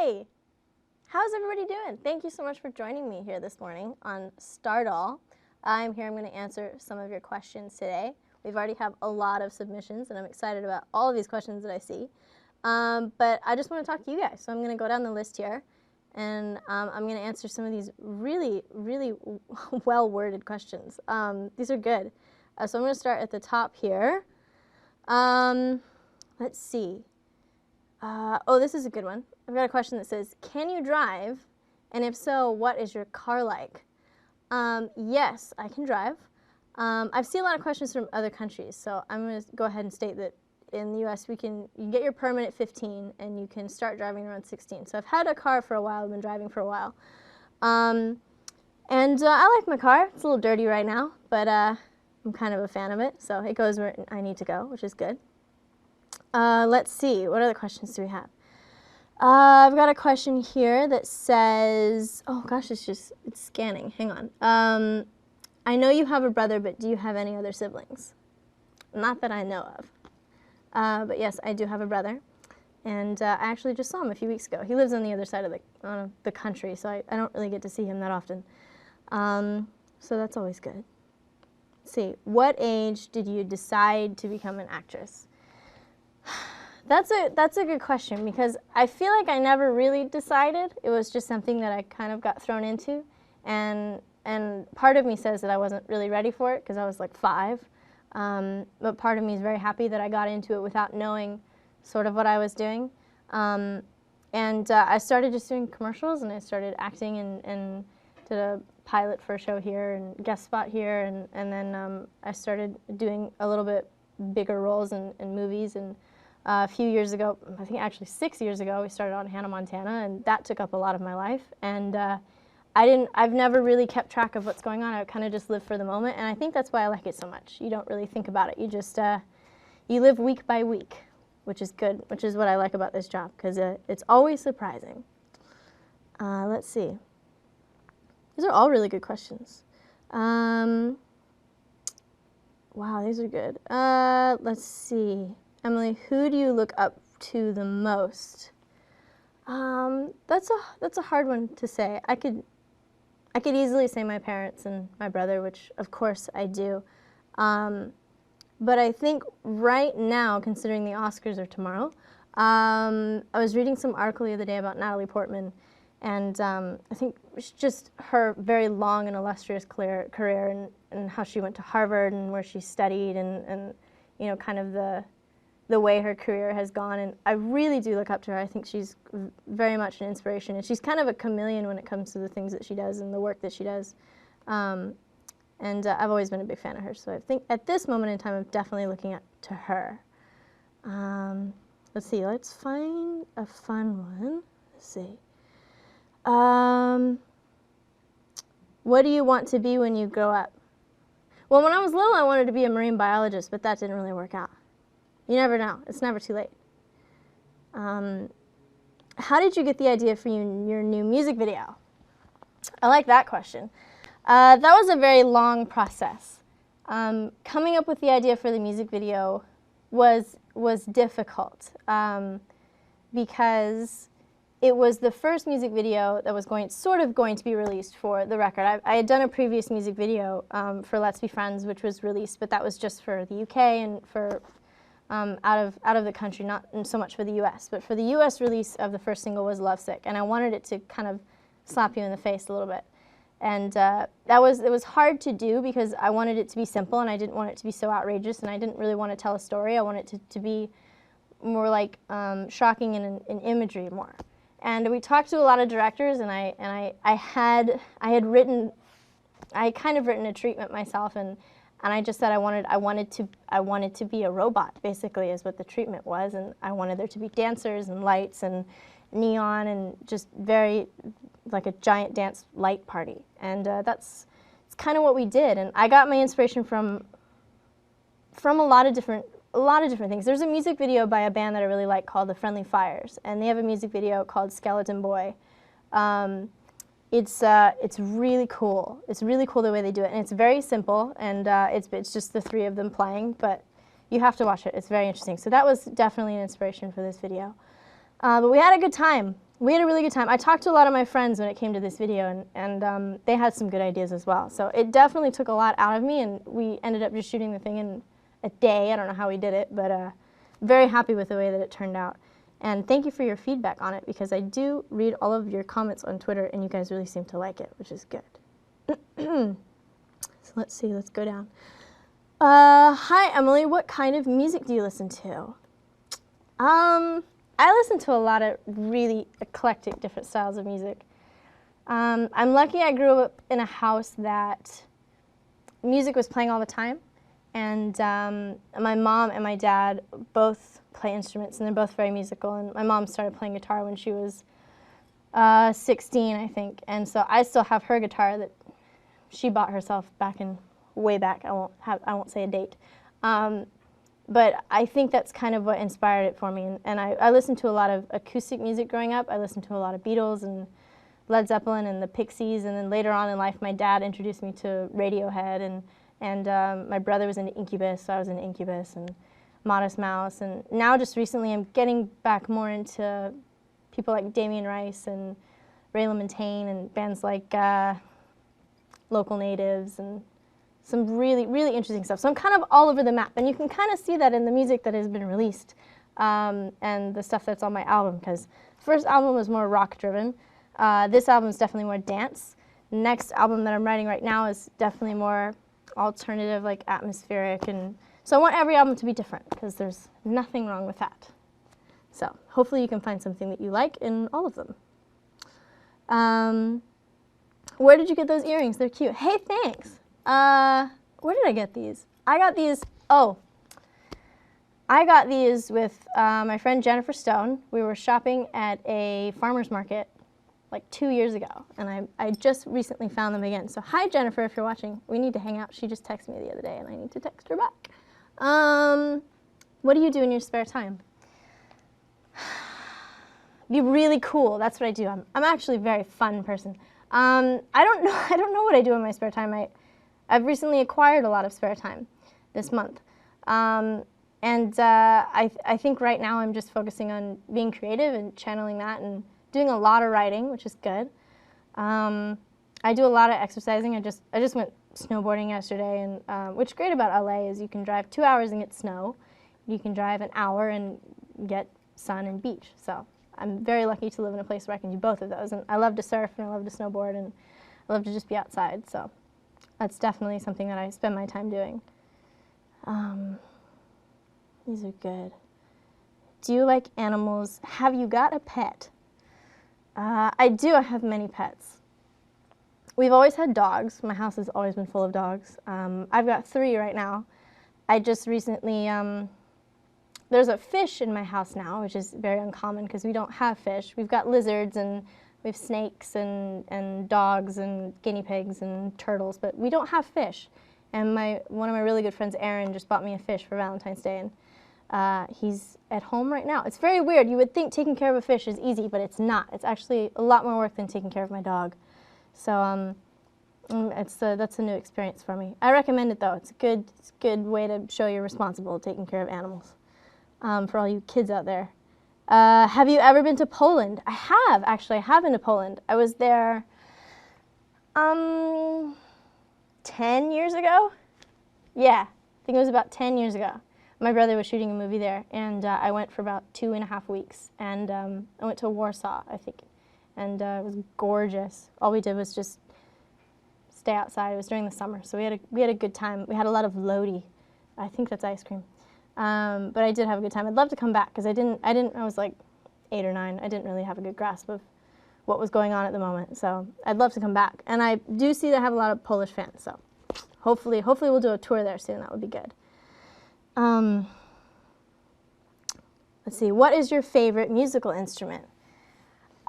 Hi! How's everybody doing? Thank you so much for joining me here this morning on Stardoll. I'm going to answer some of your questions today. We've already have a lot of submissions, and I'm excited about all of these questions that I see. But I just want to talk to you guys, so I'm going to go down the list here, and I'm going to answer some of these really, really well-worded questions. These are good. So I'm going to start at the top here. Let's see. Oh, this is a good one. I've got a question that says, can you drive? And if so, what is your car like? Yes, I can drive. I've seen a lot of questions from other countries, so I'm going to go ahead and state that in the U.S. you can get your permit at 15 and you can start driving around 16. So I've had a car for a while. I've been driving for a while. I like my car. It's a little dirty right now, but I'm kind of a fan of it. So it goes where I need to go, which is good. Let's see. What other questions do we have? I've got a question here that says, oh gosh, it's scanning. Hang on. I know you have a brother, but do you have any other siblings? Not that I know of. But yes, I do have a brother. And I actually just saw him a few weeks ago. He lives on the other side of the country, so I don't really get to see him that often. So that's always good. Let's see. What age did you decide to become an actress? That's a good question, because I feel like I never really decided. It was just something that I kind of got thrown into, and part of me says that I wasn't really ready for it because I was like 5, but part of me is very happy that I got into it without knowing sort of what I was doing. I started just doing commercials, and I started acting and did a pilot for a show here and guest spot here, and then I started doing a little bit bigger roles in movies. And a few years ago, I think actually 6 years ago, we started on Hannah Montana, and that took up a lot of my life. And I've never really kept track of what's going on. I kind of just live for the moment, and I think that's why I like it so much. You don't really think about it. You just you live week by week, which is good, which is what I like about this job, because it's always surprising. Let's see. These are all really good questions. Wow, these are good. Let's see. Emily, who do you look up to the most? That's a hard one to say. I could easily say my parents and my brother, which of course I do. But I think right now, considering the Oscars are tomorrow, I was reading some article the other day about Natalie Portman, and I think it's just her very long and illustrious career and how she went to Harvard and where she studied, and you know, kind of the way her career has gone. And I really do look up to her. I think she's very much an inspiration, and she's kind of a chameleon when it comes to the things that she does and the work that she does. I've always been a big fan of her, so I think at this moment in time I'm definitely looking up to her. Let's see, let's find a fun one. Let's see. What do you want to be when you grow up? Well, when I was little, I wanted to be a marine biologist, but that didn't really work out. You never know. It's never too late. How did you get the idea for your new music video? I like that question. That was a very long process. Coming up with the idea for the music video was difficult because it was the first music video that was sort of going to be released for the record. I had done a previous music video for Let's Be Friends, which was released, but that was just for the UK and for out of the country, not so much for the US. But for the US release of the first single was Lovesick, and I wanted it to kind of slap you in the face a little bit. And it was hard to do because I wanted it to be simple, and I didn't want it to be so outrageous, and I didn't really want to tell a story. I wanted it to be more like shocking in imagery more. And we talked to a lot of directors, and I had kind of written a treatment myself, and I just said I wanted to be a robot, basically, is what the treatment was, and I wanted there to be dancers and lights and neon and just very like a giant dance light party. And it's kind of what we did. And I got my inspiration from a lot of different things. There's a music video by a band that I really like called The Friendly Fires, and they have a music video called Skeleton Boy. It's really cool. It's really cool the way they do it, and it's very simple, and it's just the 3 of them playing, but you have to watch it. It's very interesting. So that was definitely an inspiration for this video. But we had a good time. we had a really good time. I talked to a lot of my friends when it came to this video, and they had some good ideas as well. So it definitely took a lot out of me, and we ended up just shooting the thing in a day. I don't know how we did it, but very happy with the way that it turned out. And thank you for your feedback on it, because I do read all of your comments on Twitter, and you guys really seem to like it, which is good. So let's see, let's go down. Hi, Emily. What kind of music do you listen to? I listen to a lot of really eclectic different styles of music. I'm lucky I grew up in a house that music was playing all the time. And my mom and my dad both play instruments, and they're both very musical. And my mom started playing guitar when she was 16, I think. And so I still have her guitar that she bought herself way back. I won't say a date. But I think that's kind of what inspired it for me. And I listened to a lot of acoustic music growing up. I listened to a lot of Beatles and Led Zeppelin and the Pixies. And then later on in life, my dad introduced me to Radiohead. And my brother was into Incubus, so I was into Incubus and Modest Mouse. And now just recently I'm getting back more into people like Damien Rice and Ray LaMontagne and bands like Local Natives and some really, really interesting stuff. So I'm kind of all over the map, and you can kind of see that in the music that has been released and the stuff that's on my album, because the first album was more rock-driven. This album is definitely more dance. The next album that I'm writing right now is definitely more alternative, like atmospheric, and so I want every album to be different, because there's nothing wrong with that. So hopefully you can find something that you like in all of them. Where did you get those earrings? They're cute. Hey, thanks. Where did I get these? I got these with my friend Jennifer Stone. We were shopping at a farmer's market like 2 years ago, and I just recently found them again. So hi, Jennifer, if you're watching. We need to hang out. She just texted me the other day, and I need to text her back. What do you do in your spare time? Be really cool. That's what I do. I'm actually a very fun person. I don't know what I do in my spare time. I've recently acquired a lot of spare time this month. I think right now I'm just focusing on being creative and channeling that and doing a lot of writing, which is good. I do a lot of exercising. I just went snowboarding yesterday, and what's great about LA is you can drive 2 hours and get snow. You can drive an hour and get sun and beach. So I'm very lucky to live in a place where I can do both of those. And I love to surf, and I love to snowboard, and I love to just be outside. So that's definitely something that I spend my time doing. These are good. Do you like animals? Have you got a pet? I do. I have many pets. We've always had dogs. My house has always been full of dogs. I've got 3 right now. I just recently, there's a fish in my house now, which is very uncommon because we don't have fish. We've got lizards, and we have snakes and dogs and guinea pigs and turtles, but we don't have fish. And one of my really good friends, Aaron, just bought me a fish for Valentine's Day, and he's at home right now. It's very weird. You would think taking care of a fish is easy, but it's not. It's actually a lot more work than taking care of my dog. So that's a new experience for me. I recommend it, though. It's a good way to show you're responsible taking care of animals. For all you kids out there. Have you ever been to Poland? I have, actually. I have been to Poland. I was there 10 years ago? Yeah, I think it was about 10 years ago. My brother was shooting a movie there, and I went for about 2.5 weeks. And I went to Warsaw, I think, and it was gorgeous. All we did was just stay outside. It was during the summer, so we had a good time. We had a lot of lodi. I think that's ice cream. But I did have a good time. I'd love to come back, because I was like 8 or 9. I didn't really have a good grasp of what was going on at the moment. So I'd love to come back. And I do see that I have a lot of Polish fans. So hopefully we'll do a tour there soon. That would be good. Let's see. What is your favorite musical instrument?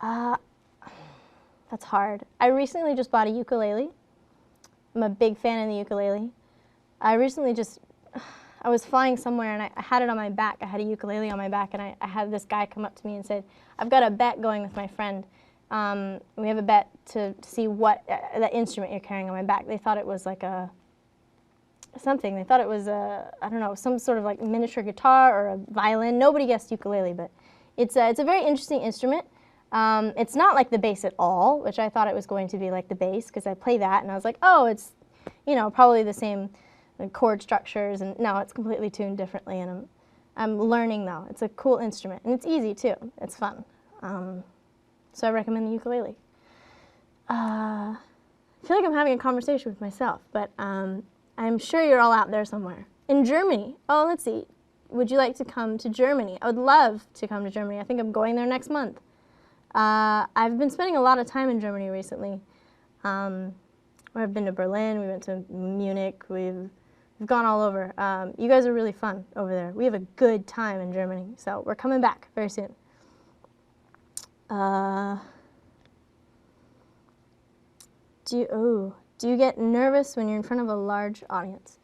That's hard. I recently just bought a ukulele. I'm a big fan of the ukulele. I was flying somewhere, and I had it on my back. I had a ukulele on my back, and I had this guy come up to me and said, I've got a bet going with my friend. We have a bet to see what the instrument you're carrying on my back. They thought it was like something. They thought it was I don't know, some sort of like miniature guitar or a violin. Nobody guessed ukulele, but it's a very interesting instrument. It's not like the bass at all, which I thought it was going to be like the bass, because I play that and I was like, oh, it's, you know, probably the same chord structures, and no, it's completely tuned differently, and I'm learning though. It's a cool instrument, and it's easy too. It's fun. So I recommend the ukulele. I feel like I'm having a conversation with myself, but I'm sure you're all out there somewhere. In Germany. Oh, let's see. Would you like to come to Germany? I would love to come to Germany. I think I'm going there next month. I've been spending a lot of time in Germany recently. I've been to Berlin, we went to Munich, we've gone all over. You guys are really fun over there. We have a good time in Germany, so we're coming back very soon. Do you get nervous when you're in front of a large audience?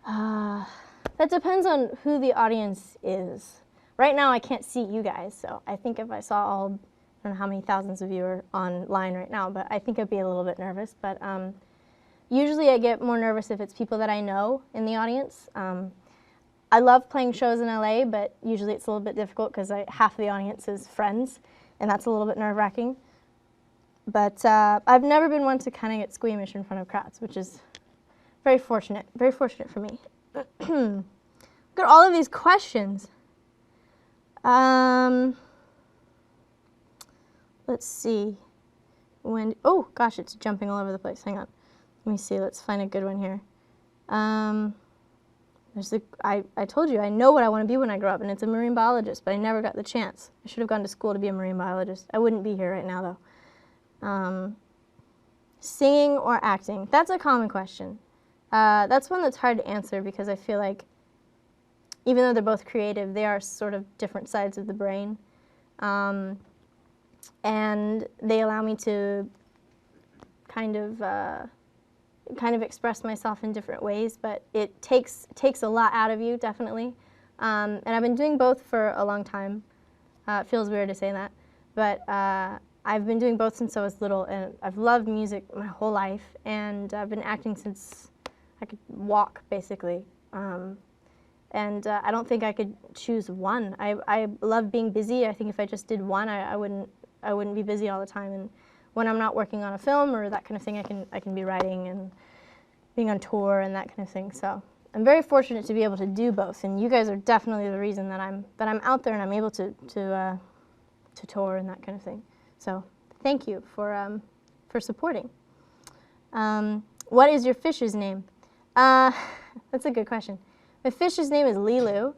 That depends on who the audience is. Right now I can't see you guys, so I think if I saw all, I don't know how many thousands of you are online right now, but I think I'd be a little bit nervous. But usually I get more nervous if it's people that I know in the audience. I love playing shows in LA, but usually it's a little bit difficult because half the audience is friends, and that's a little bit nerve-wracking. But I've never been one to kind of get squeamish in front of crowds, which is very fortunate for me. Look at all of these questions. Let's see. Oh gosh, it's jumping all over the place. Hang on. Let me see. Let's find a good one here. I told you I know what I want to be when I grow up, and it's a marine biologist, but I never got the chance. I should have gone to school to be a marine biologist. I wouldn't be here right now, though. Singing or acting? That's a common question. That's one that's hard to answer because I feel like even though they're both creative, they are sort of different sides of the brain. And they allow me to kind of express myself in different ways, but it takes a lot out of you, definitely. And I've been doing both for a long time. It feels weird to say that, but I've been doing both since I was little, and I've loved music my whole life, and I've been acting since I could walk, basically. And I don't think I could choose one. I love being busy. I think if I just did one, I wouldn't be busy all the time. And when I'm not working on a film or that kind of thing, I can be writing and being on tour and that kind of thing. So I'm very fortunate to be able to do both. And you guys are definitely the reason that I'm out there and I'm able to tour and that kind of thing. So thank you for supporting. What is your fish's name? That's a good question. My fish's name is Lilu.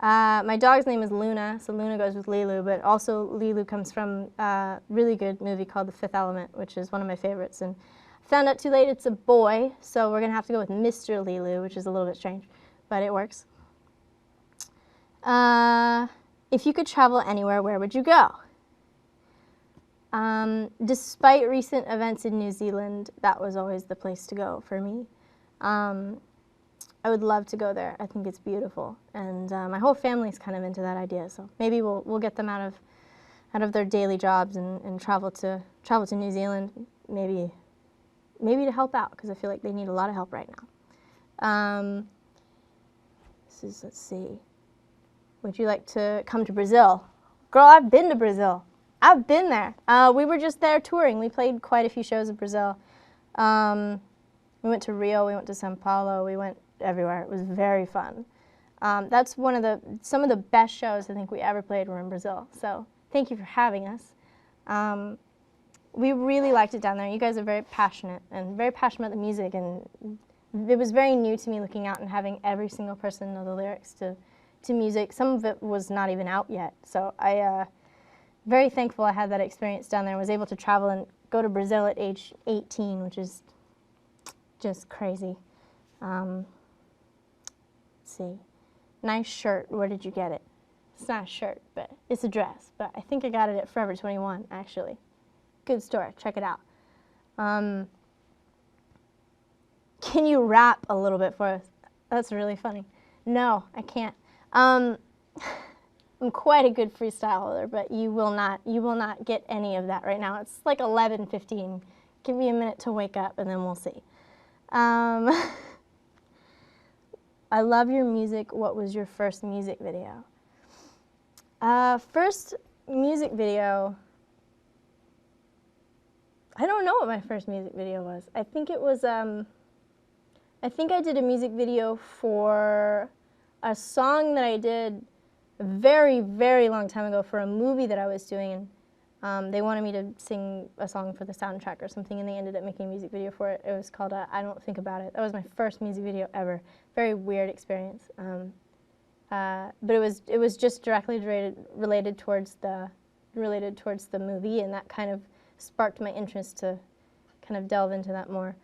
My dog's name is Luna, so Luna goes with Lilu, but also Lilu comes from a really good movie called The Fifth Element, which is one of my favorites. And I found out too late it's a boy, so we're going to have to go with Mr. Lilu, which is a little bit strange, but it works. If you could travel anywhere, where would you go? Despite recent events in New Zealand, that was always the place to go for me. I would love to go there. I think it's beautiful, and my whole family's kind of into that idea. So maybe we'll get them out of their daily jobs and travel to New Zealand. Maybe to help out, because I feel like they need a lot of help right now. Let's see. Would you like to come to Brazil? Girl, I've been to Brazil. I've been there. We were just there touring. We played quite a few shows in Brazil. We went to Rio. We went to São Paulo. We went everywhere. It was very fun. That's some of the best shows I think we ever played were in Brazil. So thank you for having us. We really liked it down there. You guys are very passionate about the music, and it was very new to me looking out and having every single person know the lyrics to music. Some of it was not even out yet. So very thankful I had that experience down there. I was able to travel and go to Brazil at age 18, which is just crazy. Let's see. Nice shirt. Where did you get it? It's not a shirt, but it's a dress. But I think I got it at Forever 21, actually. Good store. Check it out. Can you rap a little bit for us? That's really funny. No, I can't. I'm quite a good freestyler, but you will not get any of that right now. It's like 11:15. Give me a minute to wake up, and then we'll see. I love your music. What was your first music video? First music video, I don't know what my first music video was. I think it was, I think I did a music video for a song that I did a very, very long time ago for a movie that I was doing. And they wanted me to sing a song for the soundtrack or something, and they ended up making a music video for it. It was called I Don't Think About It. That was my first music video ever. Very weird experience. But it was just directly related towards the movie, and that kind of sparked my interest to kind of delve into that more.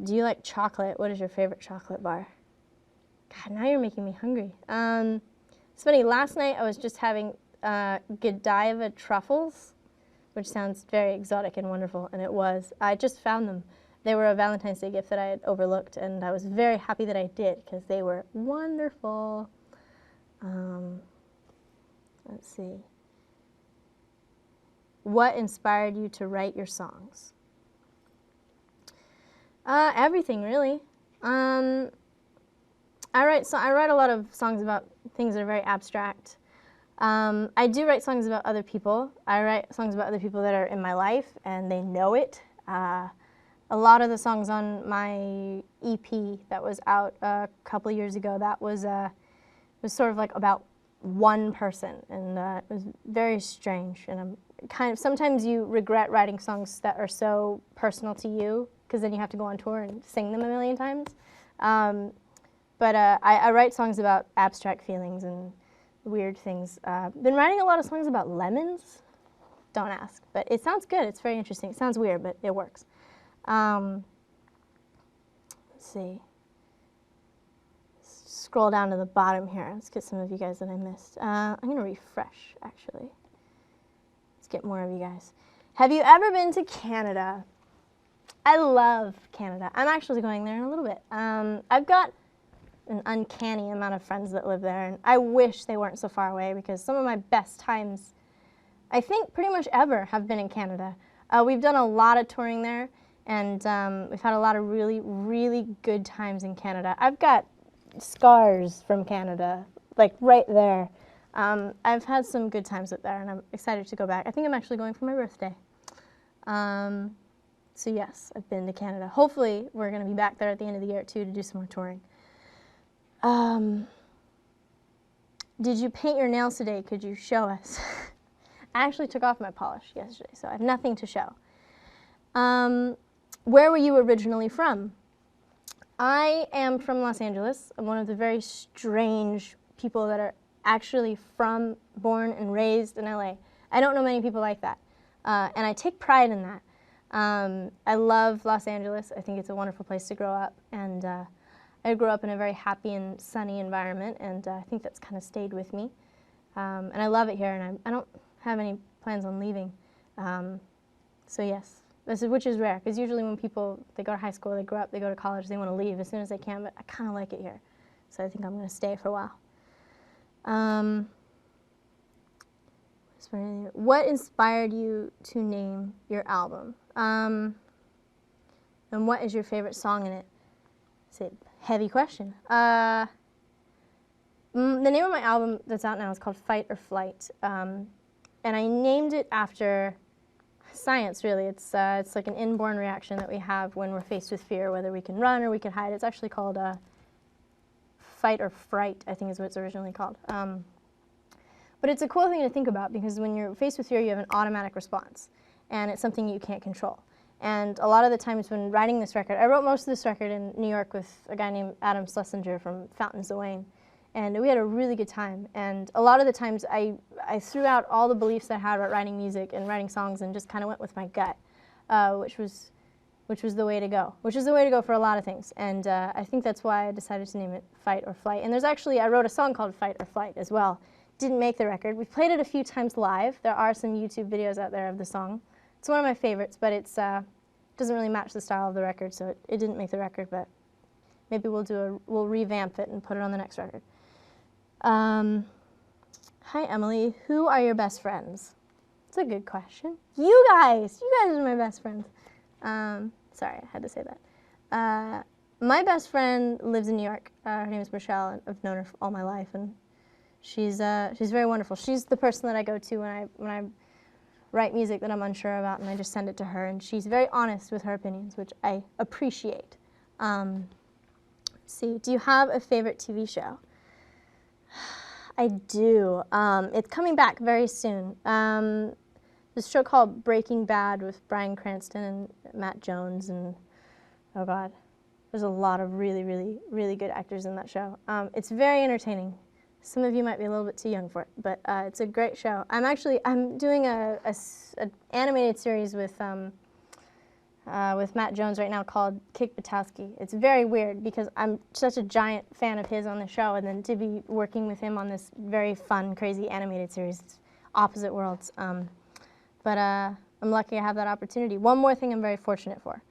Do you like chocolate? What is your favorite chocolate bar? God, now you're making me hungry. It's funny, last night I was just having Godiva truffles, which sounds very exotic and wonderful, and it was. I just found them. They were a Valentine's Day gift that I had overlooked, and I was very happy that I did, because they were wonderful. Let's see. What inspired you to write your songs? Everything, really. I write a lot of songs about things that are very abstract. I do write songs about other people. I write songs about other people that are in my life, and they know it. A lot of the songs on my EP that was out a couple of years ago, that was sort of like about one person, and it was very strange. And I'm kind of, sometimes you regret writing songs that are so personal to you, because then you have to go on tour and sing them a million times. But I write songs about abstract feelings and weird things. Been writing a lot of songs about lemons. Don't ask, but it sounds good. It's very interesting. It sounds weird, but it works. Let's see. Scroll down to the bottom here. Let's get some of you guys that I missed. I'm going to refresh, actually. Let's get more of you guys. Have you ever been to Canada? I love Canada. I'm actually going there in a little bit. I've got an uncanny amount of friends that live there, and I wish they weren't so far away, because some of my best times, I think pretty much ever, have been in Canada. We've done a lot of touring there, and we've had a lot of really, really good times in Canada. I've got scars from Canada, like right there. I've had some good times up there, and I'm excited to go back. I think I'm actually going for my birthday. So yes, I've been to Canada. Hopefully, we're going to be back there at the end of the year, too, to do some more touring. Did you paint your nails today? Could you show us? I actually took off my polish yesterday, so I have nothing to show. Where were you originally from? I am from Los Angeles. I'm one of the very strange people that are actually born and raised in LA. I don't know many people like that, and I take pride in that. I love Los Angeles. I think it's a wonderful place to grow up, and I grew up in a very happy and sunny environment, and I think that's kind of stayed with me. And I love it here, and I don't have any plans on leaving. So yes, which is rare, because usually when people, they go to high school, they grow up, they go to college, they want to leave as soon as they can, but I kind of like it here. So I think I'm going to stay for a while. What inspired you to name your album? And what is your favorite song in it? It's a heavy question. The name of my album that's out now is called Fight or Flight. And I named it after science, really. It's like an inborn reaction that we have when we're faced with fear, whether we can run or we can hide. It's actually called Fight or Fright, I think is what it's originally called. But it's a cool thing to think about, because when you're faced with fear, you have an automatic response, and it's something you can't control. And a lot of the times when writing this record, I wrote most of this record in New York with a guy named Adam Schlesinger from Fountains of Wayne, and we had a really good time. And a lot of the times I threw out all the beliefs I had about writing music and writing songs and just kind of went with my gut, which was the way to go, which is the way to go for a lot of things. And I think that's why I decided to name it Fight or Flight. And there's actually, I wrote a song called Fight or Flight as well. Didn't make the record. We've played it a few times live. There are some YouTube videos out there of the song. It's one of my favorites, but it's doesn't really match the style of the record, so it didn't make the record, but maybe we'll revamp it and put it on the next record. Hi, Emily. Who are your best friends? It's a good question. You guys are my best friends. Sorry, I had to say that. My best friend lives in New York. Her name is Michelle, and I've known her all my life, and she's very wonderful. She's the person that I go to when I write music that I'm unsure about, and I just send it to her, and she's very honest with her opinions, which I appreciate. Let's see, do you have a favorite TV show? I do. It's coming back very soon. This show called Breaking Bad with Bryan Cranston and Matt Jones, and oh God, there's a lot of really, really, really good actors in that show. It's very entertaining. Some of you might be a little bit too young for it, but it's a great show. I'm doing an animated series with Matt Jones right now called Kick Buttowski. It's very weird because I'm such a giant fan of his on the show, and then to be working with him on this very fun, crazy animated series, it's opposite worlds. But I'm lucky I have that opportunity. One more thing I'm very fortunate for.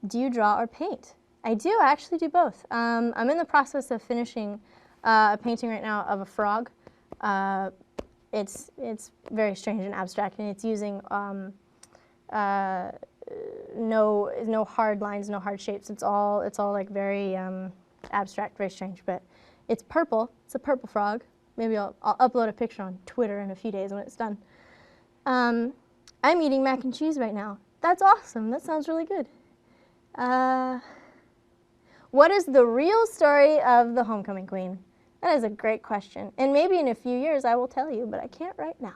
Do you draw or paint? I do. I actually do both. I'm in the process of finishing a painting right now of a frog. It's very strange and abstract, and it's using no hard lines, no hard shapes. It's all like very abstract, very strange. But it's purple. It's a purple frog. Maybe I'll upload a picture on Twitter in a few days when it's done. I'm eating mac and cheese right now. That's awesome. That sounds really good. What is the real story of the Homecoming Queen? That is a great question. And maybe in a few years I will tell you, but I can't right now.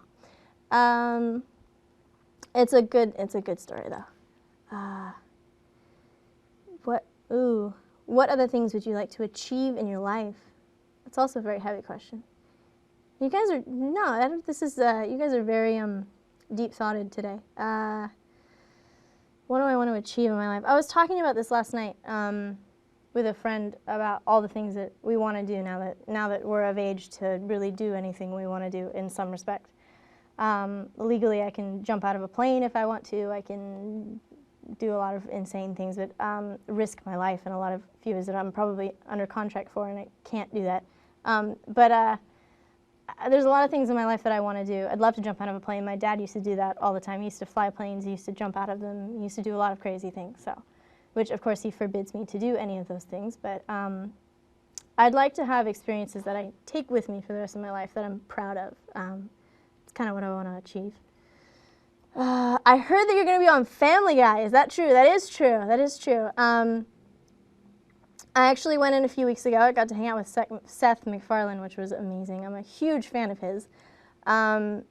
It's a good story though. What other things would you like to achieve in your life? That's also a very heavy question. You guys are, no, this is, you guys are very deep-thoughted today. What do I want to achieve in my life? I was talking about this last night with a friend about all the things that we want to do now that we're of age to really do anything we want to do in some respect. Legally, I can jump out of a plane if I want to. I can do a lot of insane things, but risk my life in a lot of views that I'm probably under contract for, and I can't do that. There's a lot of things in my life that I want to do. I'd love to jump out of a plane. My dad used to do that all the time. He used to fly planes. He used to jump out of them. He used to do a lot of crazy things. Which of course he forbids me to do any of those things. But I'd like to have experiences that I take with me for the rest of my life that I'm proud of. It's kind of what I want to achieve. I heard that you're going to be on Family Guy. Is that true? That is true. That is true. I actually went in a few weeks ago. I got to hang out with Seth MacFarlane, which was amazing. I'm a huge fan of his. That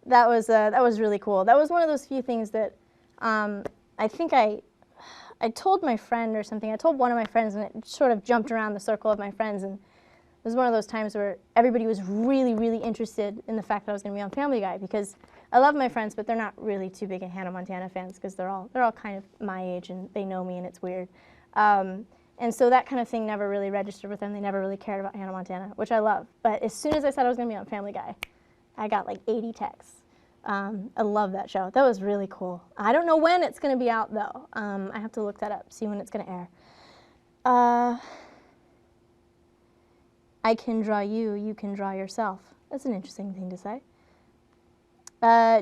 was really cool. That was one of those few things that I think I told my friend or something. I told one of my friends, and it sort of jumped around the circle of my friends. And it was one of those times where everybody was really, really interested in the fact that I was going to be on Family Guy, because I love my friends, but they're not really too big Hannah Montana fans because they're all kind of my age and they know me and it's weird. And so that kind of thing never really registered with them. They never really cared about Hannah Montana, which I love. But as soon as I said I was going to be on Family Guy, I got like 80 texts. I love that show. That was really cool. I don't know when it's going to be out, though. I have to look that up, see when it's going to air. I can draw you, you can draw yourself. That's an interesting thing to say.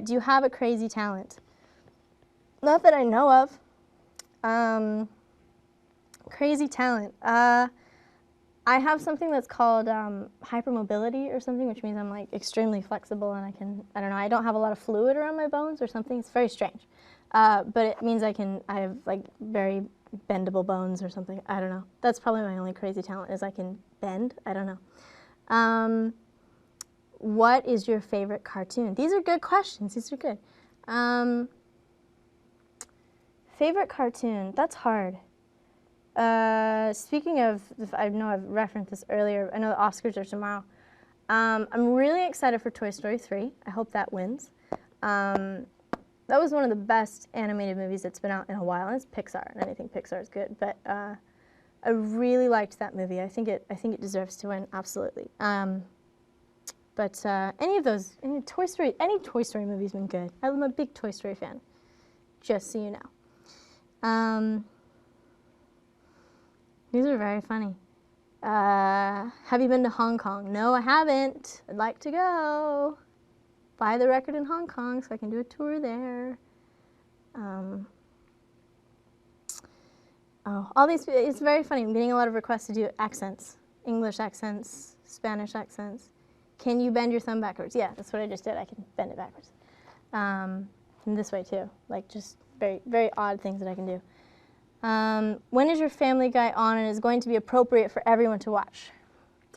Do you have a crazy talent? Not that I know of. Crazy talent. I have something that's called hypermobility or something, which means I'm like extremely flexible and I don't know, I don't have a lot of fluid around my bones or something. It's very strange. But it means I have like very bendable bones or something. I don't know. That's probably my only crazy talent, is I can bend. I don't know. What is your favorite cartoon? These are good questions. These are good. Favorite cartoon? That's hard. Speaking of, I know I've referenced this earlier, I know the Oscars are tomorrow. I'm really excited for Toy Story 3. I hope that wins. That was one of the best animated movies that's been out in a while, and it's Pixar, and I think Pixar is good, but I really liked that movie. I think it deserves to win, absolutely. But any Toy Story movie's been good. I'm a big Toy Story fan, just so you know. These are very funny. Have you been to Hong Kong? No, I haven't. I'd like to go. Buy the record in Hong Kong so I can do a tour there. All these, it's very funny. I'm getting a lot of requests to do accents. English accents, Spanish accents. Can you bend your thumb backwards? Yeah, that's what I just did. I can bend it backwards. in this way too, like just very, very odd things that I can do. When is your Family Guy on and is going to be appropriate for everyone to watch?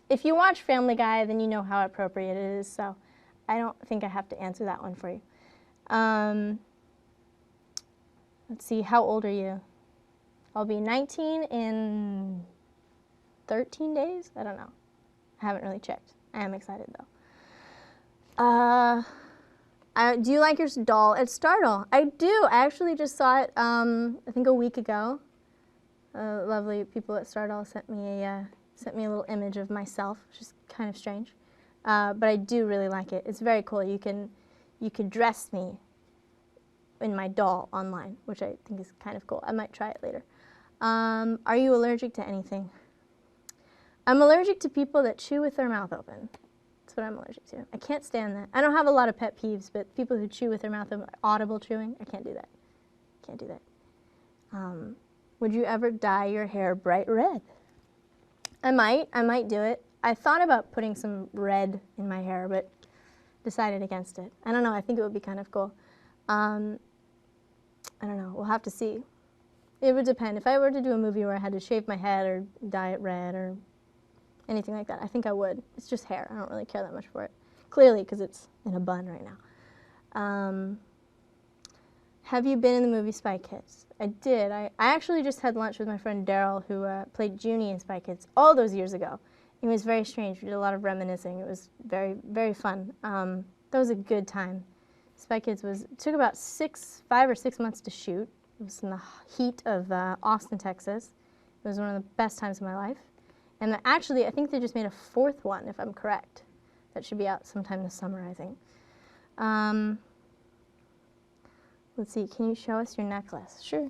If you watch Family Guy, then you know how appropriate it is, so I don't think I have to answer that one for you. Let's see, how old are you? I'll be 19 in 13 days? I don't know. I haven't really checked. I am excited though. Do you like your doll at Stardoll? I do. I actually just saw it, I think a week ago. Lovely people at Stardoll sent me a little image of myself, which is kind of strange. But I do really like it. It's very cool. You can dress me in my doll online, which I think is kind of cool. I might try it later. Are you allergic to anything? I'm allergic to people that chew with their mouth open. That's what I'm allergic to. I can't stand that. I don't have a lot of pet peeves, but people who chew with their mouth open, audible chewing, I can't do that. Can't do that. Would you ever dye your hair bright red? I might do it. I thought about putting some red in my hair, but decided against it. I don't know, I think it would be kind of cool. I don't know, we'll have to see. It would depend. If I were to do a movie where I had to shave my head or dye it red or anything like that, I think I would. It's just hair. I don't really care that much for it. Clearly, because it's in a bun right now. Have you been in the movie Spy Kids? I did. I actually just had lunch with my friend Daryl, who played Junie in Spy Kids all those years ago. It was very strange. We did a lot of reminiscing. It was very, very fun. That was a good time. Spy Kids took about 5 or 6 months to shoot. It was in the heat of Austin, Texas. It was one of the best times of my life. And actually, I think they just made a 4th one, if I'm correct. That should be out sometime this summer, I think. Let's see, can you show us your necklace? Sure.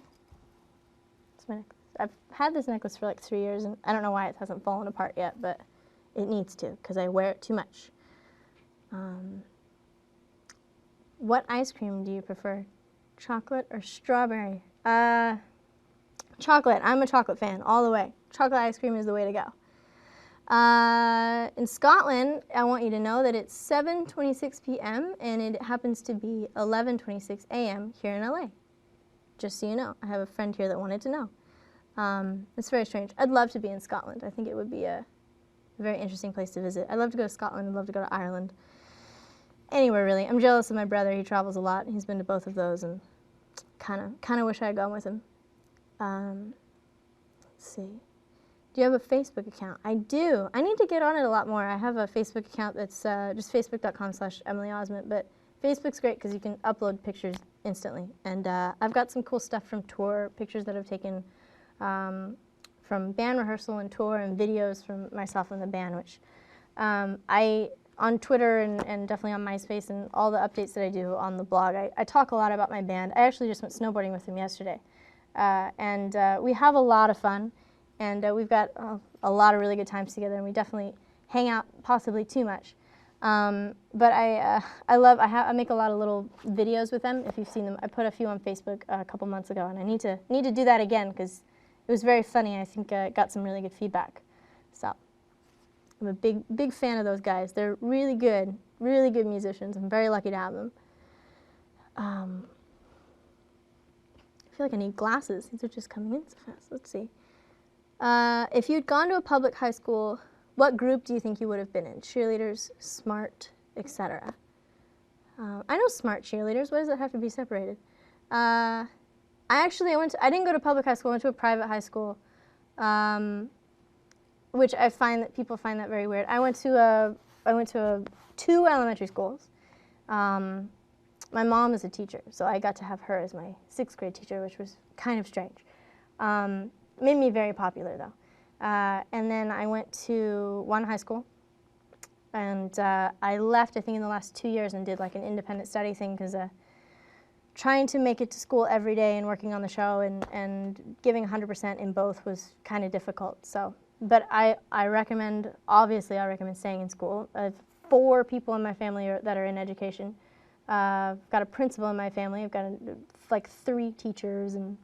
It's my necklace. I've had this necklace for like 3 years, and I don't know why it hasn't fallen apart yet, but it needs to, because I wear it too much. What ice cream do you prefer? Chocolate or strawberry? Chocolate. I'm a chocolate fan all the way. Chocolate ice cream is the way to go. In Scotland, I want you to know that it's 7:26 p.m. and it happens to be 11:26 a.m. here in LA. Just so you know. I have a friend here that wanted to know. It's very strange. I'd love to be in Scotland. I think it would be a very interesting place to visit. I'd love to go to Scotland. I'd love to go to Ireland. Anywhere, really. I'm jealous of my brother. He travels a lot. He's been to both of those, and kind of wish I had gone with him. Let's see. Do you have a Facebook account? I do. I need to get on it a lot more. I have a Facebook account that's just facebook.com/Emily Osment, but Facebook's great because you can upload pictures instantly. And I've got some cool stuff from tour, pictures that I've taken from band rehearsal and tour, and videos from myself and the band, which on Twitter and definitely on MySpace and all the updates that I do on the blog, I talk a lot about my band. I actually just went snowboarding with them yesterday. And we have a lot of fun, and we've got a lot of really good times together, and we definitely hang out possibly too much. But I make a lot of little videos with them, if you've seen them. I put a few on Facebook a couple months ago, and I need to do that again because it was very funny. I think I got some really good feedback. So I'm a big fan of those guys. They're really good musicians. I'm very lucky to have them. I feel like I need glasses. These are just coming in so fast. Let's see. If you'd gone to a public high school, what group do you think you would have been in? Cheerleaders, smart, etc. I know smart cheerleaders. Why does it have to be separated? I didn't go to public high school. I went to a private high school, which I find that people find that very weird. I went to 2 elementary schools. My mom is a teacher, so I got to have her as my 6th grade teacher, which was kind of strange. Made me very popular, though. And then I went to one high school, and I left, I think, in the last 2 years and did like an independent study thing because trying to make it to school every day and working on the show and giving 100% in both was kind of difficult. So, but I recommend, obviously, I recommend staying in school. I have 4 people in my family that are in education. I've got a principal in my family. I've got like 3 teachers, and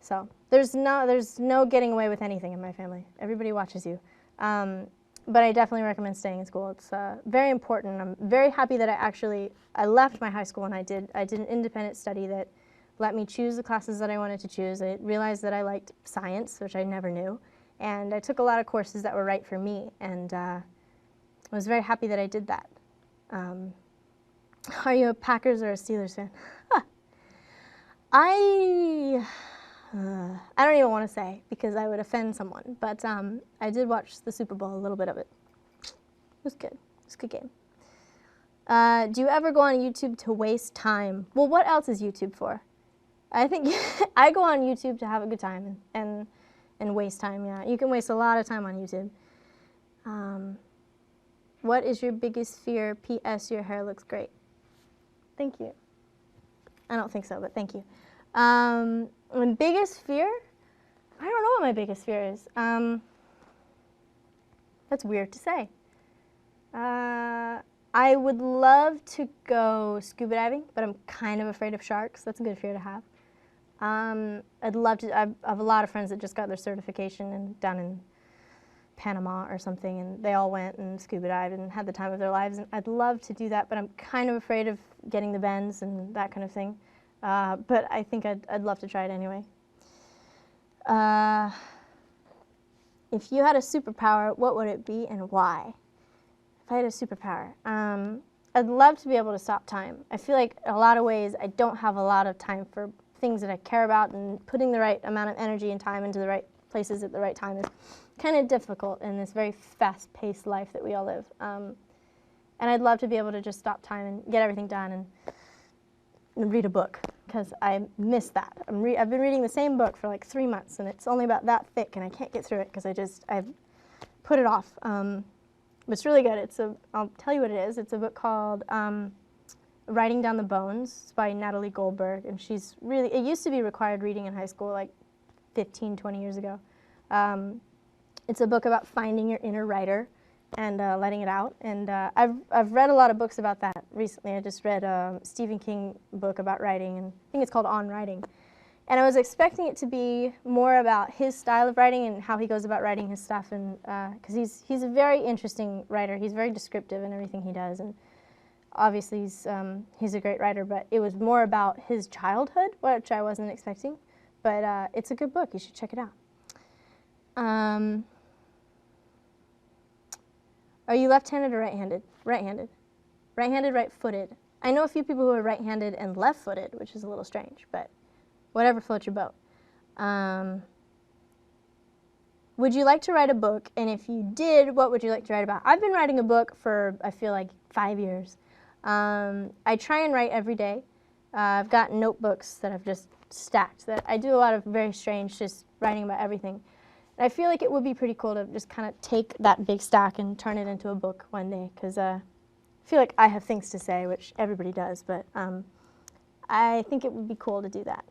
so there's no getting away with anything in my family. Everybody watches you. but I definitely recommend staying in school. It's very important. I'm very happy that I left my high school and I did an independent study that let me choose the classes that I wanted to choose. I realized that I liked science, which I never knew, and I took a lot of courses that were right for me, and I was very happy that I did that. Are you a Packers or a Steelers fan? Huh. I don't even want to say because I would offend someone, but I did watch the Super Bowl, a little bit of it. It was good. It was a good game. Do you ever go on YouTube to waste time? Well, what else is YouTube for? I think I go on YouTube to have a good time and waste time, yeah. You can waste a lot of time on YouTube. What is your biggest fear? P.S. Your hair looks great. Thank you. I don't think so, but thank you. My biggest fear? I don't know what my biggest fear is. That's weird to say. I would love to go scuba diving, but I'm kind of afraid of sharks. That's a good fear to have. I'd love to. I have a lot of friends that just got their certification down in Panama or something, and they all went and scuba dived and had the time of their lives. And I'd love to do that, but I'm kind of afraid of getting the bends and that kind of thing. But I think I'd love to try it anyway. If you had a superpower, what would it be and why? If I had a superpower, I'd love to be able to stop time. I feel like in a lot of ways I don't have a lot of time for things that I care about, and putting the right amount of energy and time into the right places at the right time is kind of difficult in this very fast-paced life that we all live. And I'd love to be able to just stop time and get everything done and read a book, because I miss that. I've been reading the same book for like 3 months, and it's only about that thick, and I can't get through it because I've put it off. It's really good. I'll tell you what it is. It's a book called Writing Down the Bones. It's by Natalie Goldberg, and it used to be required reading in high school like 15, 20 years ago. It's a book about finding your inner writer and letting it out. And I've read a lot of books about that recently. I just read a Stephen King book about writing, and I think it's called On Writing. And I was expecting it to be more about his style of writing and how he goes about writing his stuff, and because he's a very interesting writer. He's very descriptive in everything he does, and obviously he's a great writer. But it was more about his childhood, which I wasn't expecting. But it's a good book. You should check it out. Are you left-handed or right-handed? Right-handed. Right-handed, right-footed. I know a few people who are right-handed and left-footed, which is a little strange, but whatever floats your boat. Would you like to write a book? And if you did, what would you like to write about? I've been writing a book for, I feel like, 5 years. I try and write every day. I've got notebooks that I've just stacked. That I do a lot of very strange, just writing about everything. And I feel like it would be pretty cool to just kind of take that big stack and turn it into a book one day, because I feel like I have things to say, which everybody does, but I think it would be cool to do that.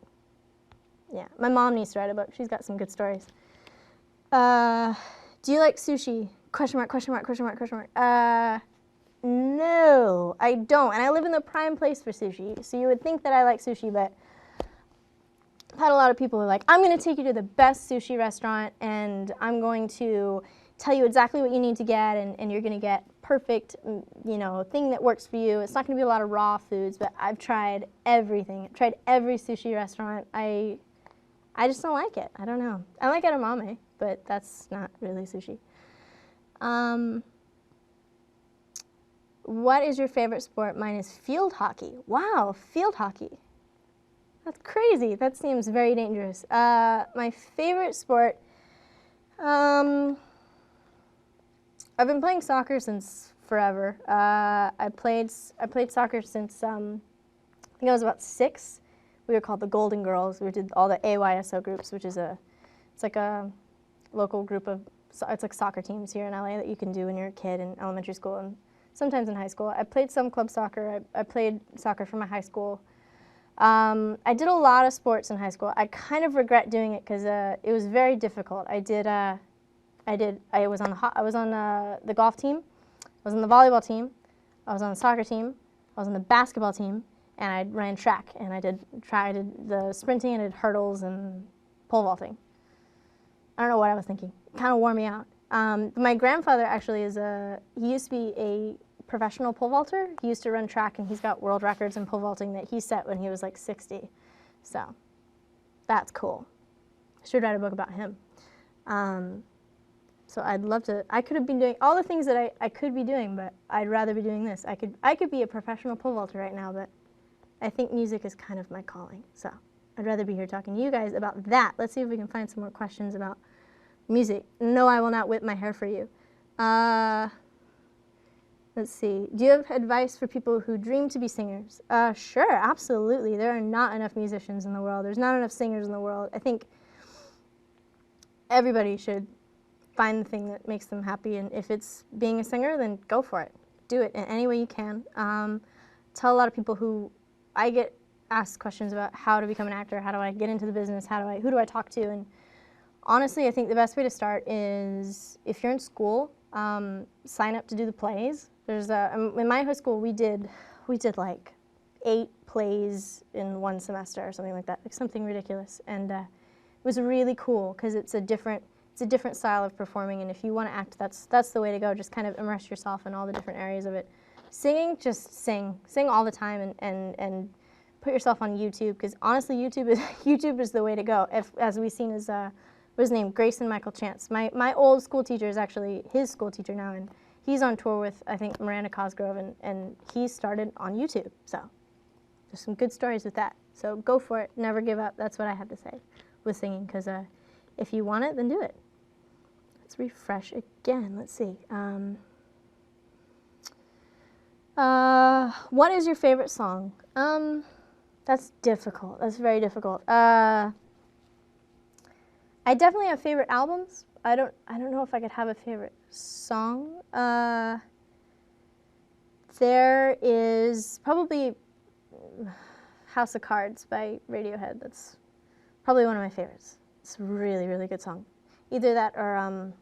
Yeah, my mom needs to write a book. She's got some good stories. Do you like sushi? Question mark, question mark, question mark, question mark. No, I don't. And I live in the prime place for sushi. So you would think that I like sushi, but I've had a lot of people who are like, I'm going to take you to the best sushi restaurant, and I'm going to tell you exactly what you need to get, and you're going to get perfect, thing that works for you. It's not going to be a lot of raw foods, but I've tried everything. I've tried every sushi restaurant. I just don't like it. I don't know. I like edamame, but that's not really sushi. What is your favorite sport? Mine is field hockey. Wow, field hockey. That's crazy. That seems very dangerous. My favorite sport, I've been playing soccer since forever. I played soccer since I think I was about 6. We were called the Golden Girls. We did all the AYSO groups, which is it's like a local group of, it's like soccer teams here in LA that you can do when you're a kid in elementary school and sometimes in high school. I played some club soccer. I played soccer for my high school. I did a lot of sports in high school. I kind of regret doing it because it was very difficult. I was on the golf team. I was on the volleyball team. I was on the soccer team. I was on the basketball team, and I ran track. And I did the sprinting, and I did hurdles and pole vaulting. I don't know what I was thinking. It kind of wore me out. My grandfather actually he used to be a professional pole vaulter. He used to run track, and he's got world records in pole vaulting that he set when he was like 60. So that's cool. I should write a book about him. So I'd love to. I could have been doing all the things that I could be doing, but I'd rather be doing this. I could be a professional pole vaulter right now, but I think music is kind of my calling. So I'd rather be here talking to you guys about that. Let's see if we can find some more questions about music. No, I will not whip my hair for you. Let's see. Do you have advice for people who dream to be singers? Sure, absolutely. There are not enough musicians in the world. There's not enough singers in the world. I think everybody should find the thing that makes them happy, and if it's being a singer, then go for it. Do it in any way you can. Tell a lot of people who I get asked questions about how to become an actor, how do I get into the business, who do I talk to, and honestly, I think the best way to start is if you're in school, sign up to do the plays. There's in my high school we did like 8 plays in one semester or something like that, like something ridiculous, and it was really cool because it's a different style of performing, and if you want to act, that's the way to go. Just kind of immerse yourself in all the different areas of it. Singing, just sing all the time, and put yourself on YouTube, because honestly, YouTube is the way to go. As we've seen, is what was his name, Grayson Michael Chance. My old school teacher is actually his school teacher now, and he's on tour with, I think, Miranda Cosgrove, and he started on YouTube. So there's some good stories with that. So go for it, never give up. That's what I have to say with singing, because if you want it, then do it. Let's refresh again. Let's see. What is your favorite song? That's difficult. That's very difficult. I definitely have favorite albums. I don't know if I could have a favorite song. There is probably House of Cards by Radiohead. That's probably one of my favorites. It's a really, really good song. Either that or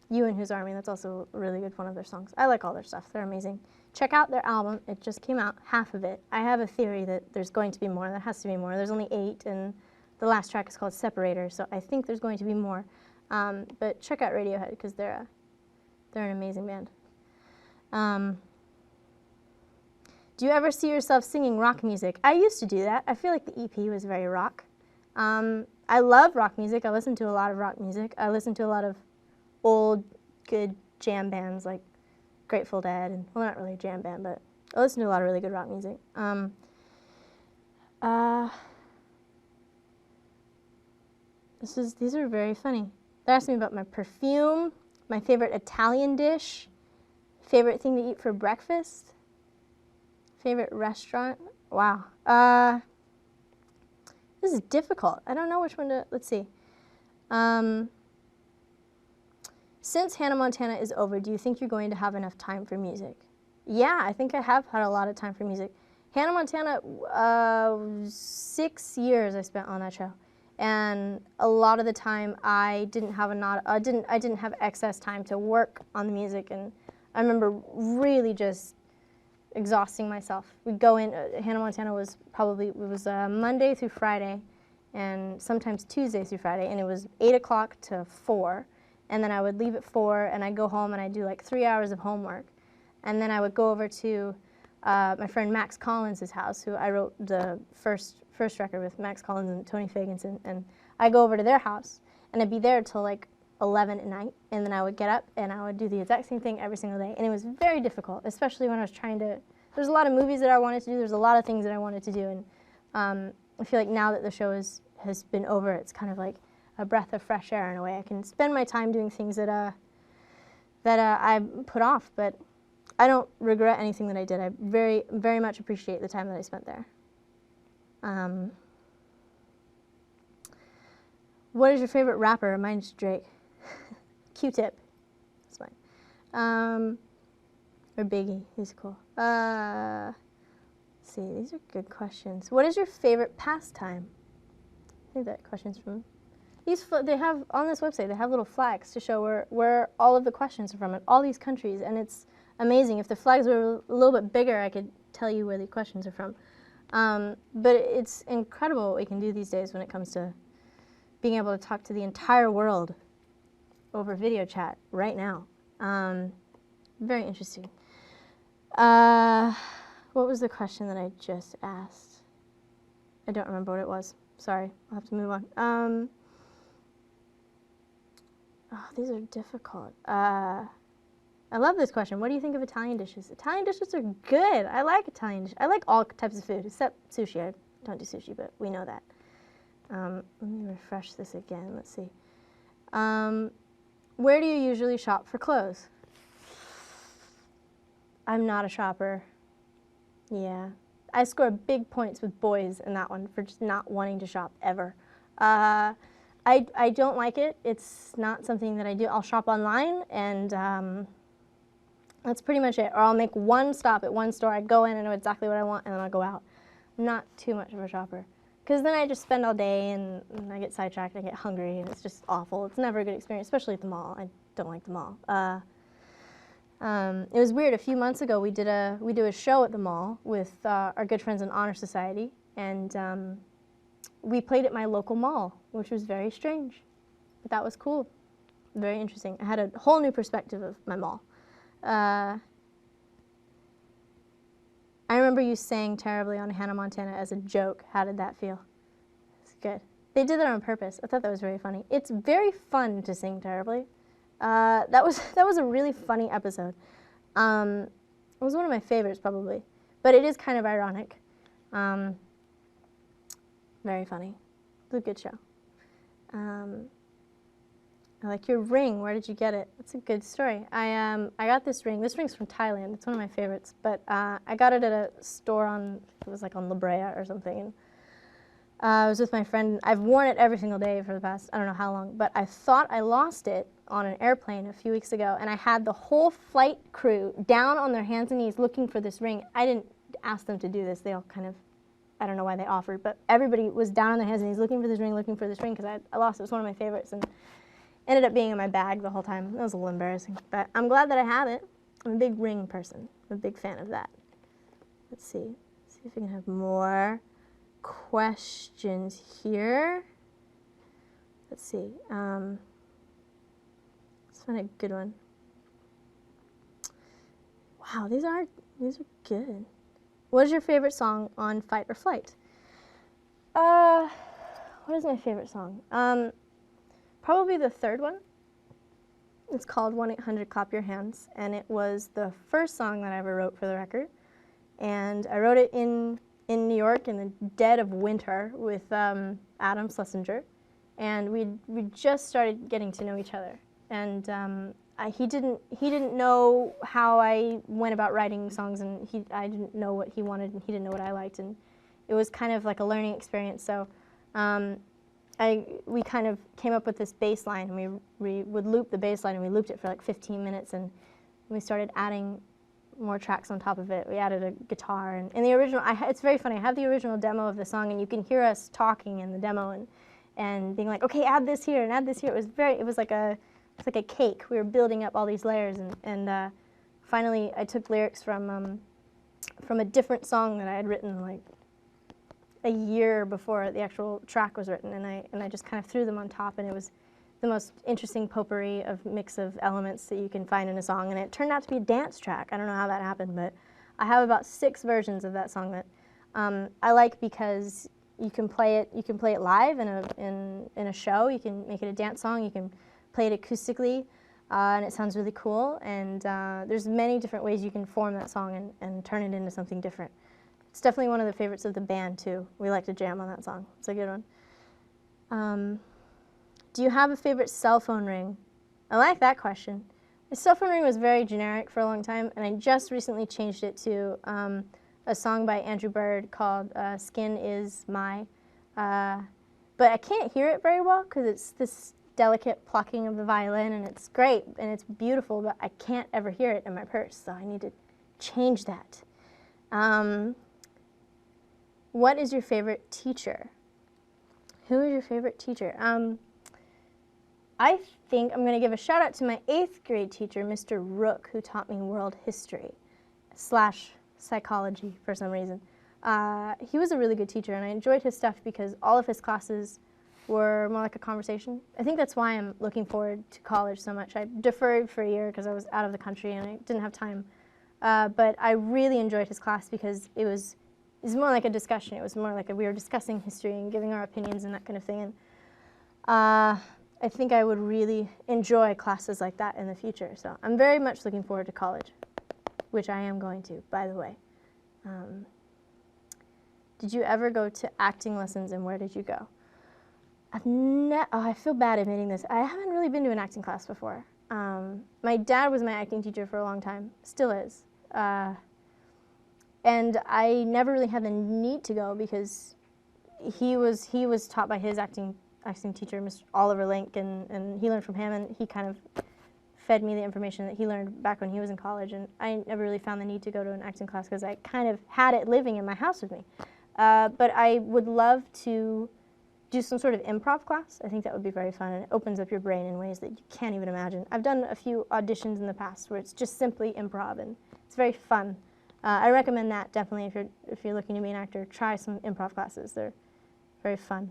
You and Whose Army. That's also a really good one of their songs. I like all their stuff. They're amazing. Check out their album. It just came out, half of it. I have a theory that there's going to be more. There has to be more. There's only 8, and the last track is called Separator, so I think there's going to be more. But check out Radiohead, because they're an amazing band. Do you ever see yourself singing rock music? I used to do that. I feel like the EP was very rock. I love rock music. I listen to a lot of rock music. I listen to a lot of old, good jam bands like Grateful Dead, and well, not really a jam band, but I listen to a lot of really good rock music. These are very funny. They're asking me about my perfume, my favorite Italian dish, favorite thing to eat for breakfast, favorite restaurant. Wow. This is difficult. I don't know which one to, let's see. Since Hannah Montana is over, do you think you're going to have enough time for music? Yeah, I think I have had a lot of time for music. Hannah Montana, 6 years I spent on that show, and a lot of the time I didn't have excess time to work on the music, and I remember really just exhausting myself. We'd go in. Hannah Montana was Monday through Friday, and sometimes Tuesday through Friday, and it was 8 o'clock to 4. And then I would leave at 4, and I'd go home, and I'd do like 3 hours of homework. And then I would go over to my friend Max Collins' house, who I wrote the first record with, Max Collins and Tony Fagenson. And I'd go over to their house, and I'd be there till like 11 at night. And then I would get up, and I would do the exact same thing every single day. And it was very difficult, especially when I was trying to, there's a lot of movies that I wanted to do. There's a lot of things that I wanted to do. And I feel like now that the show has been over, it's kind of like a breath of fresh air in a way. I can spend my time doing things that I put off, but I don't regret anything that I did. I very, very much appreciate the time that I spent there. What is your favorite rapper? Mine's Drake. Q-Tip. That's fine. Or Biggie. He's cool. Let's see, these are good questions. What is your favorite pastime? I think that question's from... They have, on this website, they have little flags to show where all of the questions are from in all these countries, and it's amazing. If the flags were a little bit bigger, I could tell you where the questions are from. But it's incredible what we can do these days when it comes to being able to talk to the entire world over video chat right now. Very interesting. What was the question that I just asked? I don't remember what it was. Sorry, I'll have to move on. Oh, these are difficult. I love this question. What do you think of Italian dishes? Italian dishes are good. I like Italian dishes. I like all types of food except sushi. I don't do sushi, but we know that. Let me refresh this again. Let's see. Where do you usually shop for clothes? I'm not a shopper. Yeah. I score big points with boys in that one for just not wanting to shop ever. I don't like it. It's not something that I do. I'll shop online, and that's pretty much it. Or I'll make one stop at one store. I go in and know exactly what I want, and then I'll go out. I'm not too much of a shopper. Because then I just spend all day, and I get sidetracked, and I get hungry, and it's just awful. It's never a good experience, especially at the mall. I don't like the mall. It was weird. A few months ago, we do a show at the mall with our good friends in Honor Society, and we played at my local mall, which was very strange, but that was cool, very interesting. I had a whole new perspective of my mall. I remember you sang terribly on Hannah Montana as a joke. How did that feel? It's good. They did that on purpose. I thought that was very funny. It's very fun to sing terribly. That was a really funny episode. It was one of my favorites probably, but it is kind of ironic. Very funny. It was a good show. I like your ring. Where did you get it? That's a good story. I got this ring. This ring's from Thailand. It's one of my favorites. But I got it at a store it was like on La Brea or something. And I was with my friend. I've worn it every single day for the past, I don't know how long. But I thought I lost it on an airplane a few weeks ago. And I had the whole flight crew down on their hands and knees looking for this ring. I didn't ask them to do this. They all kind of, I don't know why they offered. But everybody was down on their hands and knees looking for this ring because I lost it. It was one of my favorites. And ended up being in my bag the whole time. That was a little embarrassing, but I'm glad that I have it. I'm a big ring person. I'm a big fan of that. Let's see if we can have more questions here. Let's see. Let's find a good one. Wow, these are good. What is your favorite song on Fight or Flight? What is my favorite song? Probably the third one. It's called 1-800-Clap Your Hands, and it was the first song that I ever wrote for the record. And I wrote it in New York in the dead of winter with Adam Schlesinger, and we just started getting to know each other. And he didn't know how I went about writing songs, and I didn't know what he wanted, and he didn't know what I liked, and it was kind of like a learning experience. So. We kind of came up with this bass line, and we would loop the bass line, and we looped it for like 15 minutes, and we started adding more tracks on top of it. We added a guitar, and in the original, it's very funny, I have the original demo of the song, and you can hear us talking in the demo and being like, okay, add this here and add this here. It was like a cake. We were building up all these layers, and finally I took lyrics from a different song that I had written like a year before the actual track was written, and I just kind of threw them on top, and it was the most interesting potpourri of mix of elements that you can find in a song, and it turned out to be a dance track. I don't know how that happened, but I have about 6 versions of that song that I like because you can play it live in a show. You can make it a dance song. You can play it acoustically, and it sounds really cool. And there's many different ways you can form that song and turn it into something different. It's definitely one of the favorites of the band, too. We like to jam on that song. It's a good one. Do you have a favorite cell phone ring? I like that question. My cell phone ring was very generic for a long time, and I just recently changed it to a song by Andrew Bird called Skin Is My. But I can't hear it very well because it's this delicate plucking of the violin, and it's great, and it's beautiful, but I can't ever hear it in my purse, so I need to change that. What is your favorite teacher? Who is your favorite teacher? I think I'm going to give a shout out to my 8th grade teacher, Mr. Rook, who taught me world history / psychology for some reason. He was a really good teacher, and I enjoyed his stuff because all of his classes were more like a conversation. I think that's why I'm looking forward to college so much. I deferred for a year because I was out of the country and I didn't have time. But I really enjoyed his class because it was more like a discussion. It was more like we were discussing history and giving our opinions and that kind of thing. And I think I would really enjoy classes like that in the future. So I'm very much looking forward to college, which I am going to, by the way. Did you ever go to acting lessons, and where did you go? I feel bad admitting this. I haven't really been to an acting class before. My dad was my acting teacher for a long time, still is. And I never really had the need to go because he was taught by his acting teacher, Mr. Oliver Link, and he learned from him, and he kind of fed me the information that he learned back when he was in college, and I never really found the need to go to an acting class because I kind of had it living in my house with me. But I would love to do some sort of improv class. I think that would be very fun, and it opens up your brain in ways that you can't even imagine. I've done a few auditions in the past where it's just simply improv, and it's very fun. I recommend that definitely if you're looking to be an actor. Try some improv classes. They're very fun.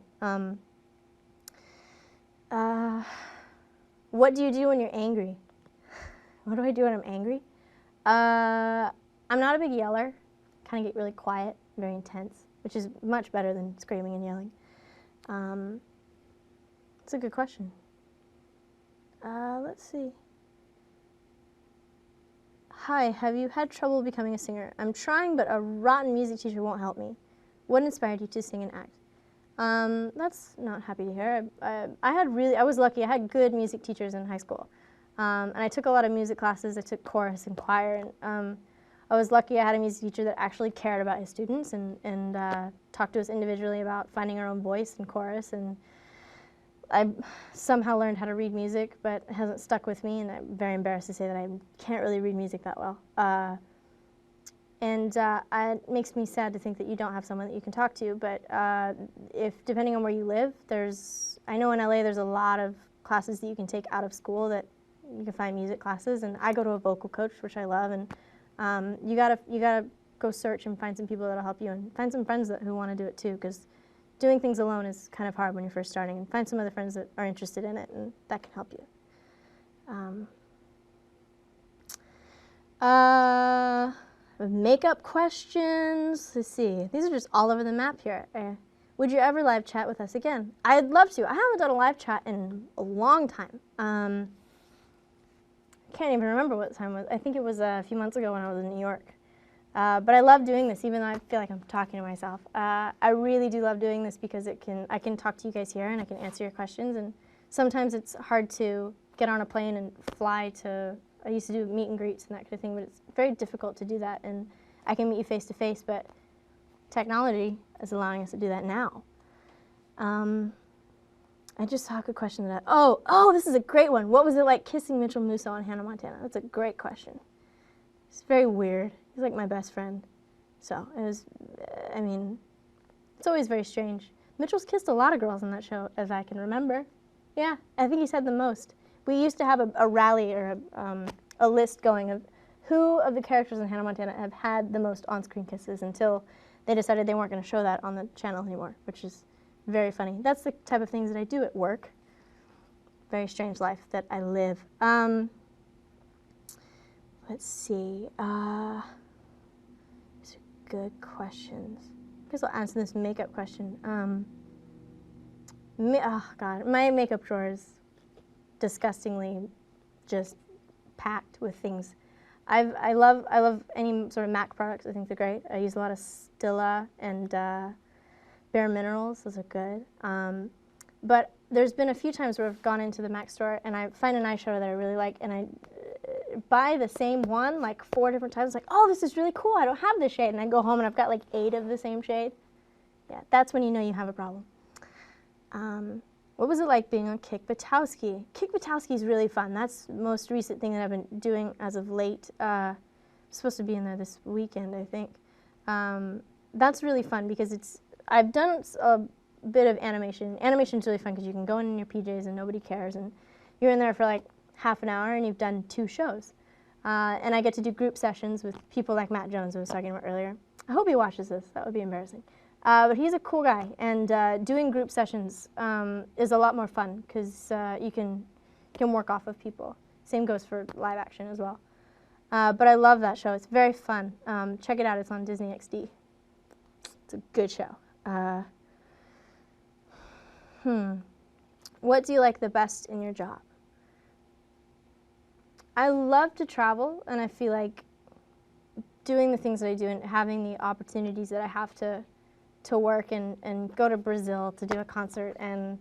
What do you do when you're angry? What do I do when I'm angry? I'm not a big yeller. Kind of get really quiet, very intense, which is much better than screaming and yelling. It's a good question. Let's see. Hi, have you had trouble becoming a singer? I'm trying, but a rotten music teacher won't help me. What inspired you to sing and act? That's not happy to hear. I was lucky. I had good music teachers in high school. And I took a lot of music classes. I took chorus and choir. And I was lucky I had a music teacher that actually cared about his students and talked to us individually about finding our own voice in chorus. And I somehow learned how to read music, but it hasn't stuck with me, and I'm very embarrassed to say that I can't really read music that well. It makes me sad to think that you don't have someone that you can talk to, but depending on where you live, I know in LA there's a lot of classes that you can take out of school that you can find music classes, and I go to a vocal coach, which I love, and you gotta go search and find some people that'll help you, and find some friends who want to do it too, because doing things alone is kind of hard when you're first starting, and find some other friends that are interested in it, and that can help you. Makeup questions. Let's see. These are just all over the map here. Would you ever live chat with us again? I'd love to. I haven't done a live chat in a long time. I can't even remember what time it was. I think it was a few months ago when I was in New York. But I love doing this, even though I feel like I'm talking to myself. I really do love doing this because I can talk to you guys here and I can answer your questions. And sometimes it's hard to get on a plane and fly to. I used to do meet and greets and that kind of thing, but it's very difficult to do that. And I can meet you face to face, but technology is allowing us to do that now. I just saw a good question that. Oh, this is a great one. What was it like kissing Mitchell Musso on Hannah Montana? That's a great question. It's very weird. He's like my best friend. So it was, it's always very strange. Mitchell's kissed a lot of girls on that show, as I can remember. Yeah, I think he's had the most. We used to have a rally or a list going of who of the characters in Hannah Montana have had the most on-screen kisses until they decided they weren't going to show that on the channel anymore, which is very funny. That's the type of things that I do at work. Very strange life that I live. Let's see. These are good questions. I guess I'll answer this makeup question. Oh God, my makeup drawer is disgustingly just packed with things. I love any sort of MAC products. I think they're great. I use a lot of Stila and Bare Minerals. Those are good. But there's been a few times where I've gone into the MAC store and I find an eyeshadow that I really like, and I buy the same one like 4 different times. Like, oh, this is really cool. I don't have this shade, and I go home and I've got like 8 of the same shade. Yeah, that's when you know you have a problem. What was it like being on Kick Buttowski? Kick Buttowski is really fun. That's the most recent thing that I've been doing as of late. I'm supposed to be in there this weekend, I think. That's really fun because I've done a bit of animation. Animation's really fun because you can go in your PJs and nobody cares, and you're in there for like half an hour and you've done 2 shows. And I get to do group sessions with people like Matt Jones, who I was talking about earlier. I hope he watches this. That would be embarrassing. But he's a cool guy, and doing group sessions is a lot more fun because you can work off of people. Same goes for live action as well. But I love that show. It's very fun. Check it out. It's on Disney XD. It's a good show. What do you like the best in your job? I love to travel, and I feel like doing the things that I do and having the opportunities that I have to work and go to Brazil to do a concert, and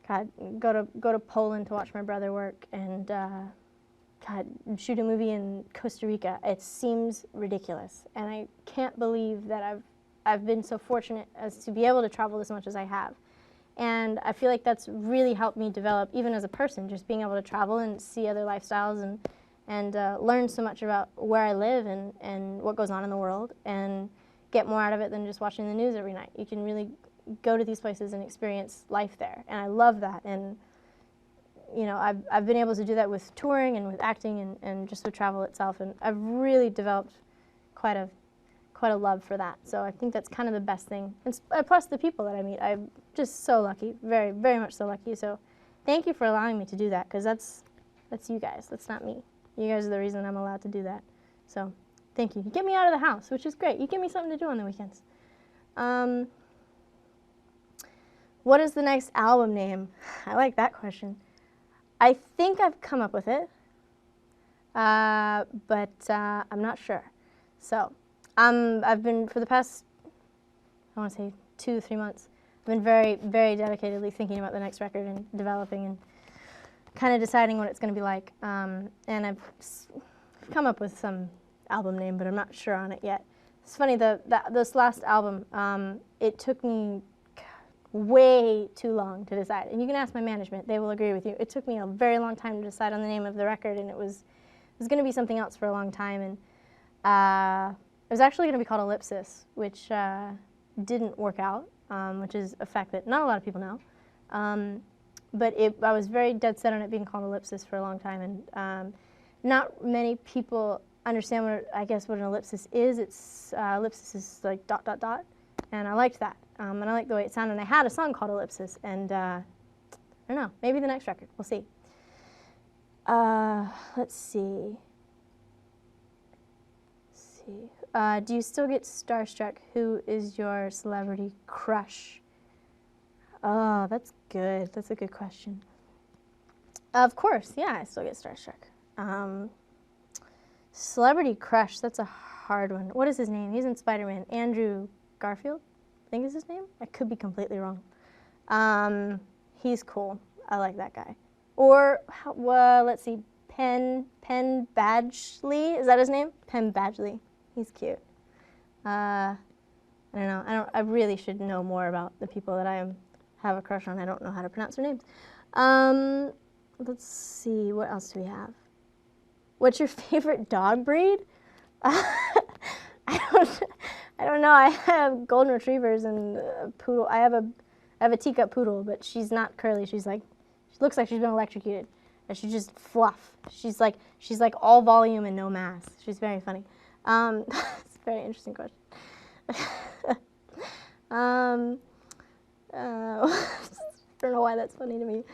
God, go to Poland to watch my brother work, and God, shoot a movie in Costa Rica. It seems ridiculous, and I can't believe that I've been so fortunate as to be able to travel as much as I have. And I feel like that's really helped me develop, even as a person, just being able to travel and see other lifestyles and learn so much about where I live and what goes on in the world, and get more out of it than just watching the news every night. You can really go to these places and experience life there, and I love that. And you know, I've been able to do that with touring and with acting and just with travel itself, and I've really developed quite a love for that. So I think that's kind of the best thing. And plus the people that I meet, I'm just so lucky, very, very much so lucky. So thank you for allowing me to do that, because that's you guys. That's not me. You guys are the reason I'm allowed to do that. So thank you. You get me out of the house, which is great. You give me something to do on the weekends. What is the next album name? I like that question. I think I've come up with it, but I'm not sure. So I've been, for the past, I want to say 2 to 3 months, I've been very, very dedicatedly thinking about the next record and developing and kind of deciding what it's going to be like. And I've come up with some album name, but I'm not sure on it yet. It's funny, this last album, it took me way too long to decide. And you can ask my management, they will agree with you. It took me a very long time to decide on the name of the record, and it was going to be something else for a long time. And it was actually going to be called Ellipsis, which didn't work out, which is a fact that not a lot of people know. But I was very dead set on it being called Ellipsis for a long time, and not many people understand what an ellipsis is. Ellipsis is like ... and I liked that. And I liked the way it sounded. And I had a song called Ellipsis, and I don't know, maybe the next record. We'll see. Let's see. Do you still get starstruck? Who is your celebrity crush? Oh, that's good. That's a good question. Of course, yeah, I still get starstruck. Celebrity crush, that's a hard one. What is his name? He's in Spider-Man. Andrew Garfield, I think is his name. I could be completely wrong. He's cool. I like that guy. Or, let's see, Penn Badgley, is that his name? Penn Badgley. He's cute. I don't know. I really should know more about the people that I have a crush on. I don't know how to pronounce their names. Let's see. What else do we have? What's your favorite dog breed? I don't know. I have golden retrievers and a poodle. I have a teacup poodle, but she's not curly. She looks like she's been electrocuted, and she's just fluff. She's like all volume and no mass. She's very funny. It's a very interesting question. I don't know why that's funny to me.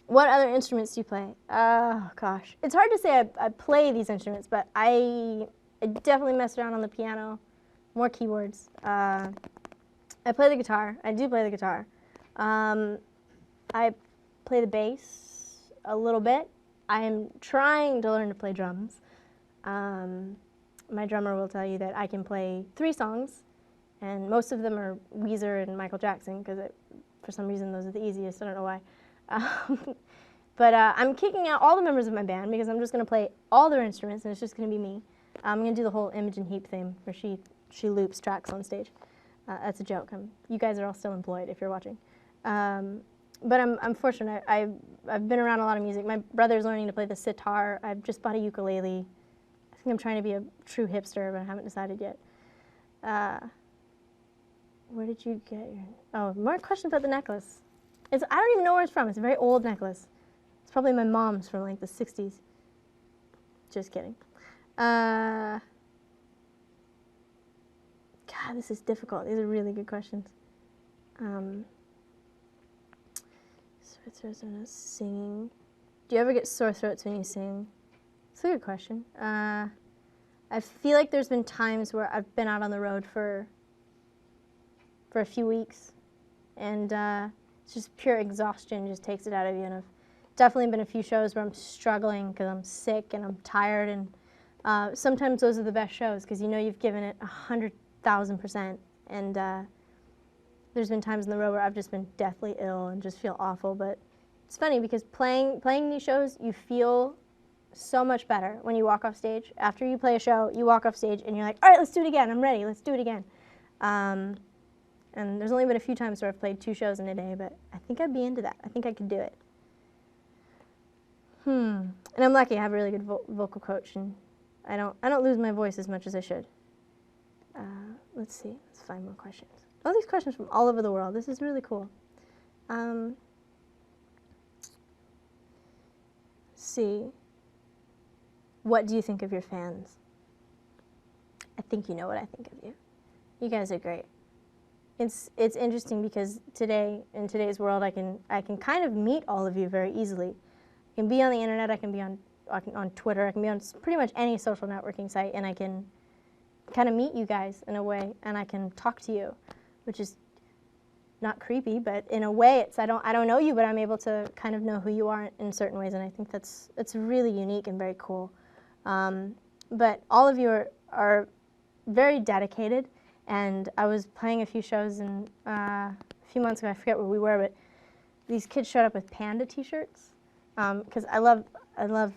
What other instruments do you play? Oh, gosh. It's hard to say I play these instruments, but I definitely mess around on the piano, more keyboards. I play the guitar. I do play the guitar. I play the bass a little bit. I am trying to learn to play drums. My drummer will tell you that I can play 3 songs, and most of them are Weezer and Michael Jackson, because for some reason those are the easiest. I don't know why. But I'm kicking out all the members of my band because I'm just going to play all their instruments, and it's just going to be me. I'm going to do the whole Imogen Heap thing where she loops tracks on stage. That's a joke. You guys are all still employed if you're watching. But I'm fortunate. I've been around a lot of music. My brother's learning to play the sitar. I've just bought a ukulele. I think I'm trying to be a true hipster, but I haven't decided yet. Where did you get your... Oh, more questions about the necklace. I don't even know where it's from. It's a very old necklace. It's probably my mom's from like the 60s. Just kidding. This is difficult. These are really good questions. Sore throats when I was singing. Do you ever get sore throats when you sing? It's a good question. I feel like there's been times where I've been out on the road for a few weeks, and it's just pure exhaustion just takes it out of you. And I've definitely been a few shows where I'm struggling because I'm sick and I'm tired, and sometimes those are the best shows because you know you've given it 100,000%. And there's been times in the road where I've just been deathly ill and just feel awful. But it's funny because playing these shows, you feel so much better when you walk off stage. After you play a show, you walk off stage and you're like, all right, let's do it again. I'm ready. Let's do it again. And there's only been a few times where I've played 2 shows in a day, but I think I'd be into that. I think I could do it. And I'm lucky. I have a really good vocal coach, and I don't lose my voice as much as I should. Let's see. Let's find more questions. All these questions from all over the world. This is really cool. Let's see. What do you think of your fans? I think you know what I think of you. You guys are great. It's interesting because today, in today's world, I can kind of meet all of you very easily. I can be on the internet, I can be on Twitter, I can be on pretty much any social networking site, and I can kind of meet you guys in a way, and I can talk to you, which is not creepy, but in a way, it's I don't know you, but I'm able to kind of know who you are in certain ways, and I think it's really unique and very cool. But all of you are very dedicated. And I was playing a few shows a few months ago. I forget where we were, but these kids showed up with panda T-shirts because I love pandas.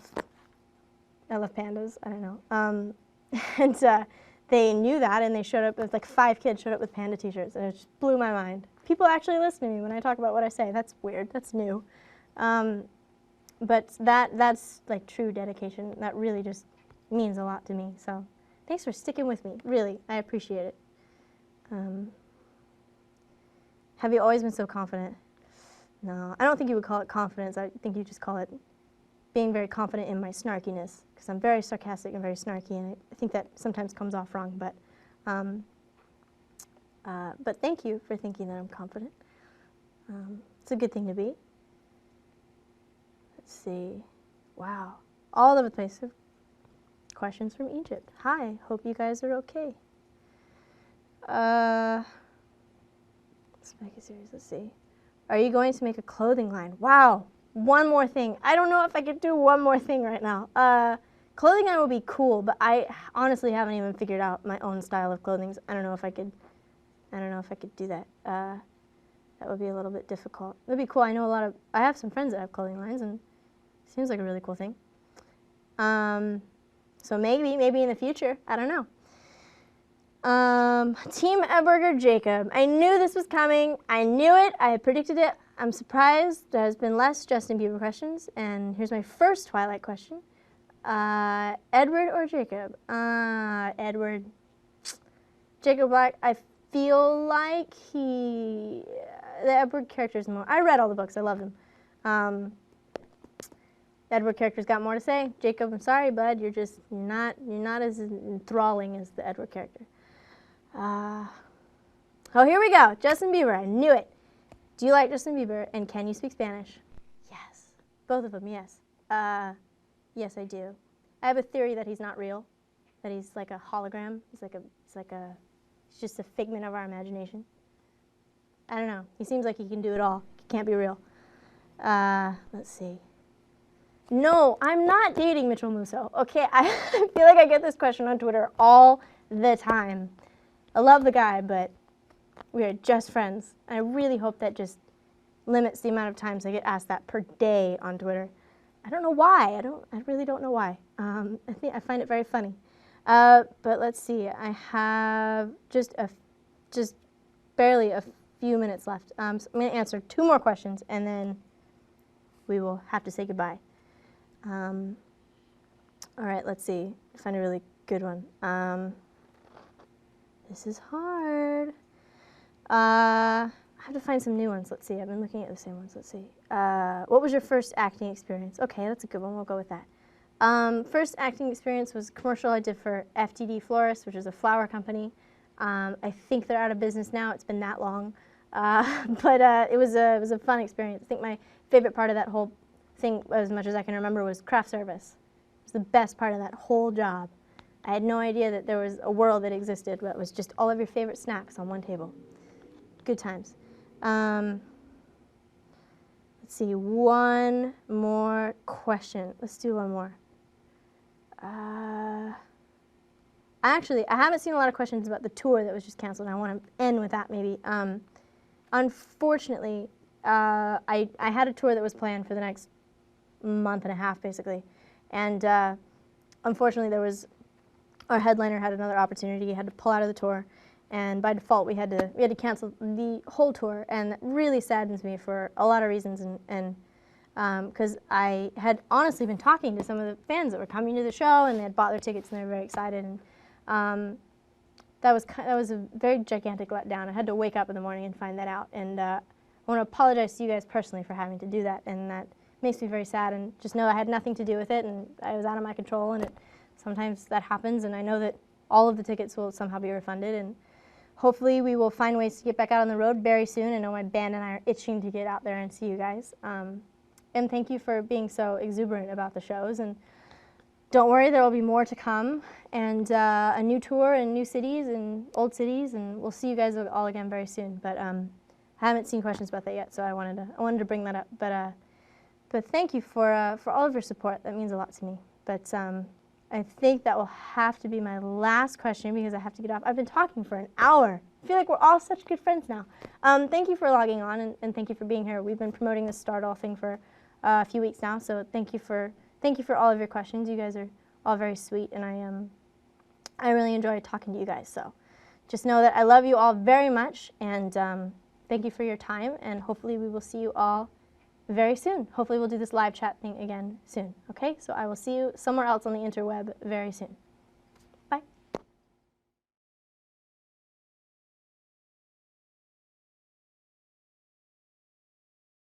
I don't know, and they knew that, and they showed up with like 5 kids showed up with panda T-shirts, and it just blew my mind. People actually listen to me when I talk about what I say. That's weird. That's new, but that's like true dedication. That really just means a lot to me. So thanks for sticking with me. Really, I appreciate it. Have you always been so confident? No, I don't think you would call it confidence. I think you just call it being very confident in my snarkiness, because I'm very sarcastic and very snarky, and I think that sometimes comes off wrong. But thank you for thinking that I'm confident. It's a good thing to be. Let's see. Wow, all over the place. Questions from Egypt. Hi, hope you guys are okay. Spike series, let's see. Are you going to make a clothing line? Wow, one more thing. I don't know if I could do one more thing right now. Clothing line would be cool, but I honestly haven't even figured out my own style of clothing. I don't know if I could do that. That would be a little bit difficult. It would be cool. I have some friends that have clothing lines, and it seems like a really cool thing. So maybe in the future, I don't know. Team Edburger Jacob. I knew this was coming. I knew it. I had predicted it. I'm surprised there's been less Justin Bieber questions. And here's my first Twilight question. Edward or Jacob? Edward. Jacob Black, I feel like the Edward character's more. I read all the books. I love them. The Edward character's got more to say. Jacob, I'm sorry, bud. You're not as enthralling as the Edward character. Oh, here we go. Justin Bieber. I knew it. Do you like Justin Bieber, and can you speak Spanish? Yes. Both of them, yes. Yes, I do. I have a theory that he's not real, that he's like a hologram. He's just a figment of our imagination. I don't know. He seems like he can do it all. He can't be real. Let's see. No, I'm not dating Mitchell Musso. Okay, I feel like I get this question on Twitter all the time. I love the guy, but we are just friends. I really hope that just limits the amount of times I get asked that per day on Twitter. I don't know why. I really don't know why. I find it very funny. But let's see. I have just barely a few minutes left. So I'm going to answer 2 more questions, and then we will have to say goodbye. All right, let's see. Find a really good one. This is hard. I have to find some new ones. Let's see. I've been looking at the same ones. Let's see. What was your first acting experience? Okay, that's a good one. We'll go with that. First acting experience was a commercial I did for FTD Florist, which is a flower company. I think they're out of business now. It's been that long. But it was a fun experience. I think my favorite part of that whole thing, as much as I can remember, was craft service. It was the best part of that whole job. I had no idea that there was a world that existed where it was just all of your favorite snacks on one table. Good times. Let's see, one more question. Let's do one more. Actually, I haven't seen a lot of questions about the tour that was just canceled. I want to end with that maybe. Unfortunately, I had a tour that was planned for the next month and a half, basically. And unfortunately, our headliner had another opportunity. He had to pull out of the tour. And by default, we had to cancel the whole tour. And that really saddens me for a lot of reasons. And because I had honestly been talking to some of the fans that were coming to the show, and they had bought their tickets, and they were very excited. And that was a very gigantic letdown. I had to wake up in the morning and find that out. And I want to apologize to you guys personally for having to do that. And that makes me very sad. And just know I had nothing to do with it, and I was out of my control. And sometimes that happens. And I know that all of the tickets will somehow be refunded. And hopefully we will find ways to get back out on the road very soon. I know my band and I are itching to get out there and see you guys. And thank you for being so exuberant about the shows. And don't worry, there will be more to come, and a new tour in new cities and old cities, and we'll see you guys all again very soon. But I haven't seen questions about that yet, so I wanted to bring that up. But thank you for all of your support. That means a lot to me. But I think that will have to be my last question because I have to get off. I've been talking for an hour. I feel like we're all such good friends now. Thank you for logging on, and thank you for being here. We've been promoting this Stardoll thing for a few weeks now, so thank you for all of your questions. You guys are all very sweet, and I really enjoy talking to you guys. So just know that I love you all very much, and thank you for your time, and hopefully we will see you all very soon. Hopefully we'll do this live chat thing again soon, okay? So I will see you somewhere else on the interweb very soon.